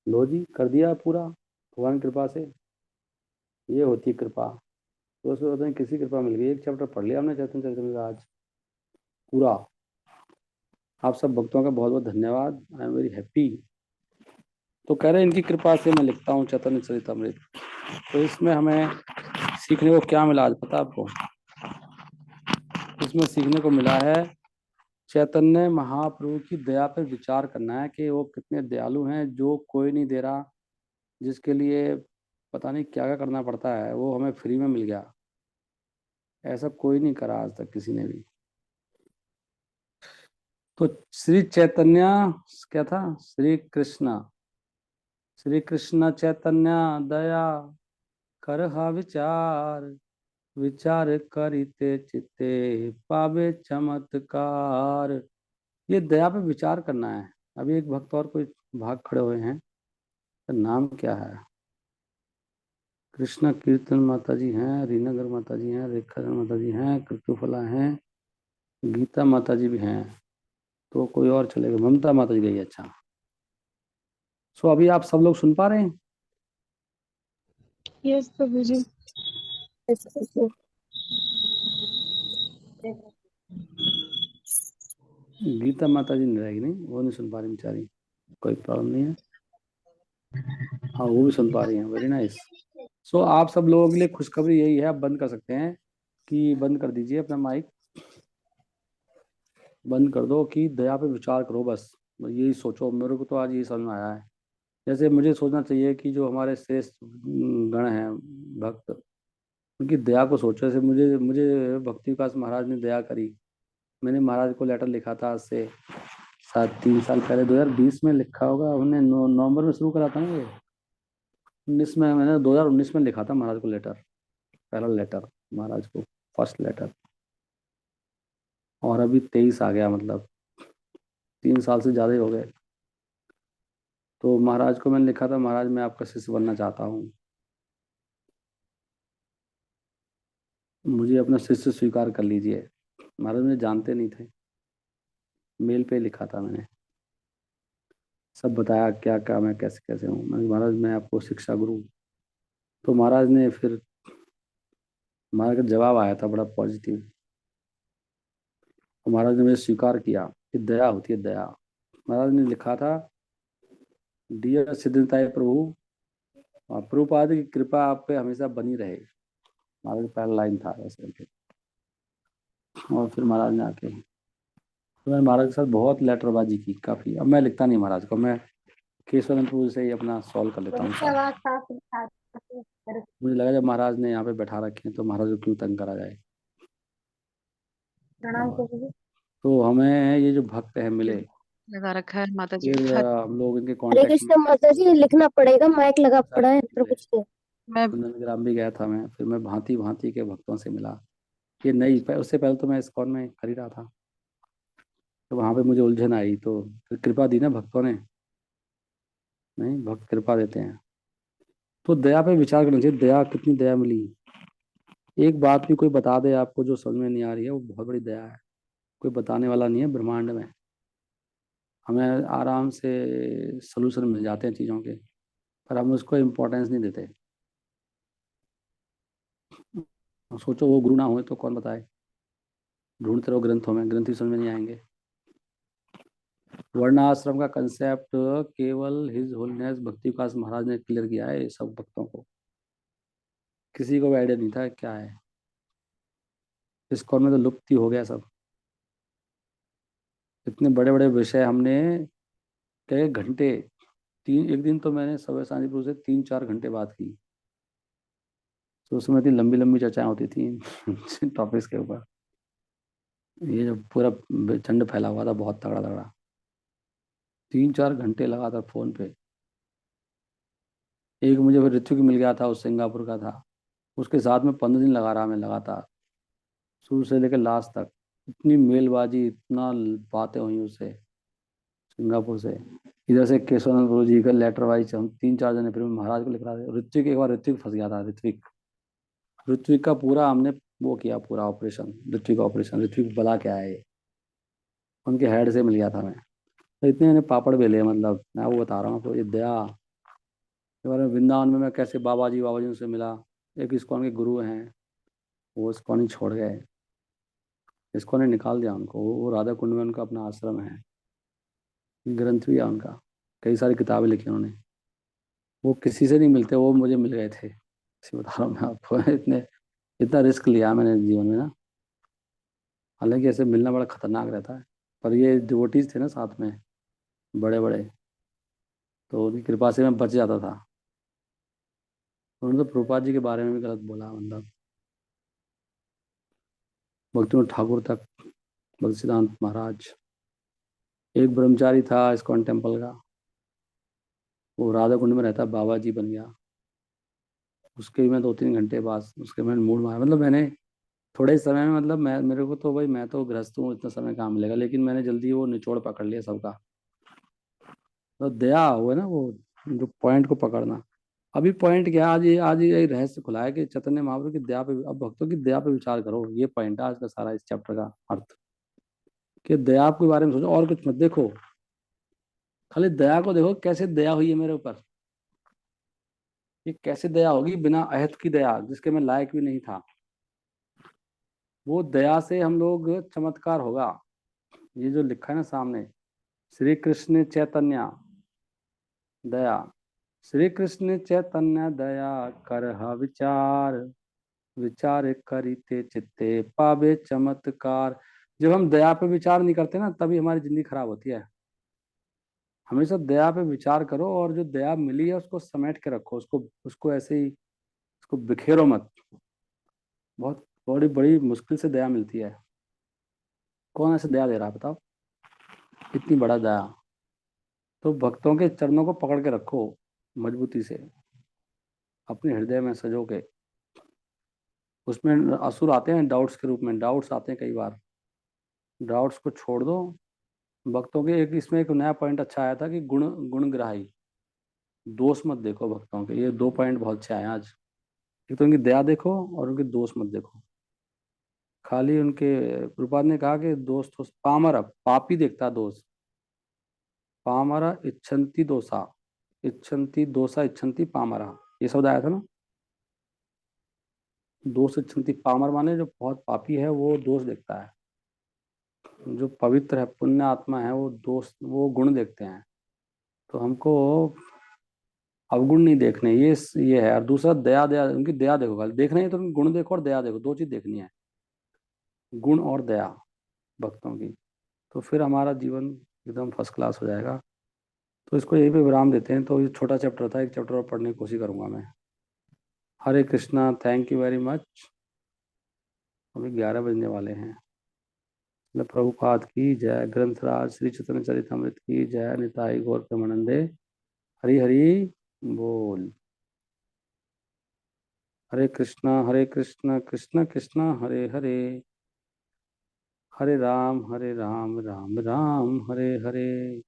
लो जी, कर दिया पूरा भगवान की कृपा से। ये होती है कृपा। तो उसमें होता है किसी कृपा मिल गई। एक चैप्टर पढ़ लिया हमने चैतन्य चरितमृत आज पूरा। आप सब भक्तों का बहुत बहुत धन्यवाद। I am very happy. तो कह रहे हैं इनकी कृपा से मैं लिखता हूँ चैतन्य चरितमृत। तो इसमें हमें सीखने को क्या मिला आज पता है आपको? इसमें सीखने को मिला है चैतन्य महाप्रभु की दया पर विचार करना है कि वो कितने दयालु हैं। जो कोई नहीं दे रहा, जिसके लिए पता नहीं क्या क्या करना पड़ता है, वो हमें फ्री में मिल गया। ऐसा कोई नहीं करा आज तक किसी ने भी। तो श्री चैतन्य क्या था? श्री कृष्ण चैतन्य दया कर हा विचार, विचार करिते चित्ते पावे चमत्कार। ये दया पे विचार करना है। अभी एक भक्त और कोई भाग खड़े हुए हैं, तो नाम क्या है? कृष्ण कीर्तन माता जी हैं, रीनगर माता जी हैं, रेखा माता जी हैं, कृतुफला हैं, गीता माता जी भी हैं। तो कोई और चलेगा? ममता माता जी गई। अच्छा, सो अभी आप सब लोग सुन पा रहे हैं? यस प्रभु जी। गीता माता जी नहीं रहेगी, नहीं वो नहीं सुन पा रही बेचारी। कोई प्रॉब्लम नहीं है। हाँ, वो भी सुन पा रही हैं। Very nice. सो आप सब लोगों के लिए खुशखबरी यही है, आप बंद कर सकते हैं कि बंद कर दीजिए अपना माइक, बंद कर दो कि दया पे विचार करो। बस यही सोचो। मेरे को तो आज यही समझ में आया है। जैसे मुझे सोचना चाहिए कि जो हमारे श्रेष्ठ गण हैं भक्त, उनकी दया को सोचो। जैसे मुझे मुझे भक्ति विकास महाराज ने दया करी। मैंने महाराज को लेटर लिखा था आज से 3 साल पहले, 2020 में लिखा होगा। उन्होंने नवंबर में शुरू करा था ना ये। 19 में मैंने 2019 में लिखा था महाराज को लेटर, पहला लेटर महाराज को, फर्स्ट लेटर। और अभी 23 आ गया, मतलब 3 साल से ज़्यादा ही हो गए। तो महाराज को मैंने लिखा था, महाराज मैं आपका शिष्य बनना चाहता हूँ, मुझे अपना शिष्य स्वीकार कर लीजिए। महाराज मुझे जानते नहीं थे, मेल पे लिखा था मैंने, सब बताया क्या क्या मैं कैसे कैसे हूँ। मैंने कहा, महाराज मैं आपको शिक्षा गुरु। तो महाराज ने फिर, महाराज का जवाब आया था बड़ा पॉजिटिव। और महाराज ने मुझे स्वीकार किया कि दया होती है, दया। महाराज ने लिखा था, डियर सिद्धिदाता प्रभु, प्रभुपाद की कृपा आप पे हमेशा बनी रहे। महाराज का पहला लाइन था ऐसे करके। और फिर महाराज ने आके, तो मैंने महाराज के साथ बहुत लेटरबाजी की काफ़ी। अब मैं लिखता नहीं महाराज को, मैं केशवानंद प्रभु से ही अपना सॉल्व कर लेता हूँ उसकी सारा। आवाज साफ नहीं आ रही। मुझे लगा जब महाराज ने यहाँ पे बैठा रखे हैं तो महाराज को क्यों तंग करा जाए। प्रणाम और प्रभु जी। तो हमें ये जो भक्त है मिले, लगा रखा है माता जी। फिर हम लोग इनके हरे कांटेक्ट में। कृष्ण माता जी, लिखना पड़ेगा, माइक लगा पड़ा है प्रभु जी को। मैं नंदग्राम भी गया था मैं, फिर मैं भांति भांति के भक्तों से मिला। ये नहीं, उससे पहले तो मैं इस्कॉन में कर ही रहा था। तो वहाँ पे मुझे उलझन आई, तो फिर कृपा दी ना भक्तों ने। नहीं, भक्त कृपा देते हैं। तो दया पे विचार करना चाहिए, दया कितनी दया मिली। एक बात भी कोई बता दे आपको जो समझ में नहीं आ रही है, वो बहुत बड़ी दया है। कोई बताने वाला नहीं है ब्रह्मांड में। हमें आराम से सलूशन मिल जाते हैं चीज़ों के, पर हम उसको इम्पोर्टेंस नहीं देते। सोचो वो गुरु ना हुए तो कौन बताए। ढूंढते रहो ग्रंथों में, ग्रंथ ही समझ में नहीं आएंगे। वर्णाश्रम का कंसेप्ट केवल हिज होलीनेस भक्ति विकास महाराज ने क्लियर किया है सब भक्तों को। किसी को भी आइडिया नहीं था क्या है। इस्कॉन में तो लुप्त ही हो गया सब। इतने बड़े बड़े विषय हमने कई घंटे, एक दिन तो मैंने सवे सांझीपुर से 3-4 घंटे बात की। तो उसमें इतनी लंबी लंबी चर्चाएं होती थी टॉपिक्स के ऊपर। ये जो पूरा चंड फैला हुआ था बहुत तगड़ा तगड़ा। 3-4 घंटे लगातार फोन पे। एक मुझे फिर ऋत्विक मिल गया था, उस सिंगापुर का था, उसके साथ में 15 दिन लगा रहा मैं लगातार, शुरू से लेकर लास्ट तक। इतनी मेलबाजी, इतना बातें हुई उससे सिंगापुर से। इधर से केशवानंद गुरु जी का लेटर वाइज हम 3-4 जने फिर मैं महाराज को लिख रहा था। ऋत्विक, एक बार ऋत्विक फंस गया था। ऋत्विक ऋत्विक का पूरा हमने वो किया, पूरा ऑपरेशन, ऋत्विक ऑपरेशन। ऋत्विक बला क्या है ये, उनके हेड से मिल गया था मैं। तो इतने मैंने पापड़ बेले, मतलब मैं वो बता रहा हूँ आपको, ये दया के बारे में। वृंदावन में मैं कैसे बाबा जी उनसे मिला। एक इस्कॉन के गुरु हैं, वो इस्कॉन ही छोड़ गए, इस्कॉन ने निकाल दिया उनको। वो राधा कुंड में उनका अपना आश्रम है, ग्रंथ भी है उनका, कई सारी किताबें लिखी उन्होंने। वो किसी से नहीं मिलते, वो मुझे मिल गए थे, इसी बता रहा हूँ मैं आपको। इतने इतना रिस्क लिया मैंने जीवन में ना। हालांकि ऐसे मिलना बड़ा खतरनाक रहता है, पर ये डिवोटीज थे ना साथ में, बड़े बड़े, तो उनकी कृपा से मैं बच जाता था। उन्होंने तो प्रभुपाद जी के बारे में भी गलत बोला, मतलब भक्तिविनोद ठाकुर तक, भक्ति सिद्धांत महाराज। एक ब्रह्मचारी था इस्कॉन टेम्पल का, वो राधा कुंड में रहता, बाबा जी बन गया। उसके भी मैं 2-3 घंटे बाद उसके मैंने मूड मारा, मतलब मैंने थोड़े समय में, मतलब मैं, मेरे को तो भाई, मैं तो गृहस्थ हूँ, इतना समय कहाँ मिलेगा, लेकिन मैंने जल्दी वो निचोड़ पकड़ लिया सबका। तो दया हुआ ना वो, जो पॉइंट को पकड़ना। अभी पॉइंट क्या है, आज ये रहस्य खुला है कि चैतन्य महाप्रभु की दया पे, अब भक्तों की दया पे विचार करो। ये पॉइंट है आज का सारा इस चैप्टर का अर्थ, कि दया के बारे में सोचो और कुछ मत देखो, खाली दया को देखो, कैसे दया हुई है मेरे ऊपर। ये कैसे दया होगी बिना अहद की दया, जिसके मैं लायक भी नहीं था। वो दया से हम लोग चमत्कार होगा। ये जो लिखा है ना सामने, श्री कृष्ण चैतन्य दया, श्री कृष्ण चैतन्य दया करह विचार, विचार करिते चित्ते पावे चमत्कार। जब हम दया पे विचार नहीं करते ना, तभी हमारी जिंदगी खराब होती है। हमेशा दया पे विचार करो, और जो दया मिली है उसको समेट के रखो, उसको उसको ऐसे ही, उसको बिखेरो मत। बहुत बड़ी बड़ी मुश्किल से दया मिलती है। कौन ऐसे दया दे रहा है बताओ, इतनी बड़ा दया। तो भक्तों के चरणों को पकड़ के रखो मजबूती से, अपने हृदय में सजो के। उसमें असुर आते हैं डाउट्स के रूप में, डाउट्स आते हैं कई बार, डाउट्स को छोड़ दो। भक्तों के एक, इसमें एक नया पॉइंट अच्छा आया था कि गुणग्राही, दोष मत देखो भक्तों के। ये 2 पॉइंट बहुत अच्छे आए हैं आज। एक तो उनकी दया देखो, और उनके दोष मत देखो। खाली उनके, प्रभुपाद ने कहा कि दोस्त हो पामर, पापी देखता है दोष। पामरा इच्छन्ति दोषा, इच्छन्ति दोषा इच्छन्ति पामरा, ये शब्द आया था ना। दोष इच्छन्ति पामर माने जो बहुत पापी है वो दोष देखता है, जो पवित्र है, पुण्य आत्मा है, वो दोष, वो गुण देखते हैं। तो हमको अवगुण नहीं देखने, ये है। और दूसरा दया, दया उनकी दया देखो, खाली देखना है तो उनके गुण देखो और दया देखो, 2 चीज देखनी है, गुण और दया भक्तों की। तो फिर हमारा जीवन एकदम फर्स्ट क्लास हो जाएगा। तो इसको यहीं पे विराम देते हैं। तो ये छोटा चैप्टर था, एक चैप्टर और पढ़ने की कोशिश करूंगा मैं। Hare Krishna, thank you very much. अभी 11 बजने वाले हैं। मतलब प्रभुपाद की जय, ग्रंथराज श्री चैतन्य चरितमृत की जय, निताई गौर प्रेमानंदे, हरि हरि बोल। हरे कृष्णा कृष्ण कृष्ण हरे हरे, हरे राम राम राम हरे हरे।